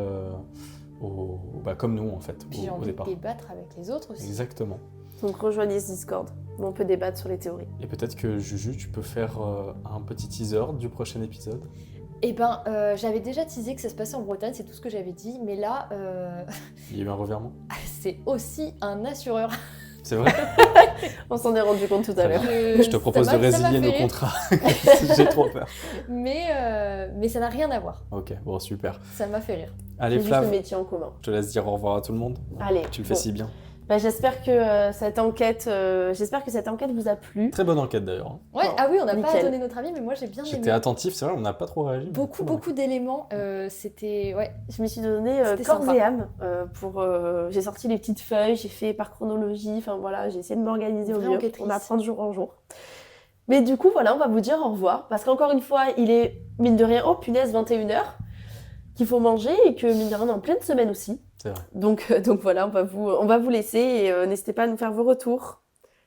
comme nous en fait, Puis j'ai au envie de départ. débattre avec les autres aussi. Exactement. Donc rejoignez ce Discord, où on peut débattre sur les théories. Et peut-être que Juju, tu peux faire un petit teaser du prochain épisode. Eh ben, j'avais déjà teasé que ça se passait en Bretagne, c'est tout ce que j'avais dit, mais là, Il y a eu un revirement. c'est aussi un assureur. C'est vrai. On s'en est rendu compte tout à l'heure. Je te propose de ça m'a résilier fait nos rire, contrats. J'ai trop peur. Mais ça n'a rien à voir. Ok, bon super. Ça m'a fait rire. Allez C'est juste le Flav, métier en commun. je te laisse dire au revoir à tout le monde. Allez. Tu le fais bon. si bien. Bah, j'espère que cette enquête vous a plu. Très bonne enquête d'ailleurs. Hein. Ouais, Bon, ah oui, on n'a pas nickel. donné notre avis, mais moi j'ai bien J'étais aimé. attentif, c'est vrai, on n'a pas trop réagi. mais Beaucoup, cool, hein. beaucoup d'éléments. C'était. Ouais. Je m'y suis donné C'était corps sympa. et âme j'ai sorti les petites feuilles, j'ai fait par chronologie, enfin voilà, j'ai essayé de m'organiser au Vraie mieux. enquêtrice. On apprend de jour en jour. Mais du coup, voilà, on va vous dire au revoir. Parce qu'encore une fois, il est, mine de rien, oh punaise, 21h, qu'il faut manger et que, mine de rien, on est en pleine semaine aussi. C'est vrai. Donc voilà, on va vous laisser et n'hésitez pas à nous faire vos retours.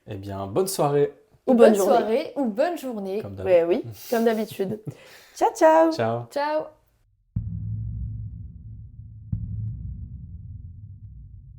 Eh bien, bonne soirée. Ou Bonne journée. soirée ou bonne journée. Comme d'hab. Ouais, oui, comme d'habitude. Ciao, ciao! Ciao. Ciao.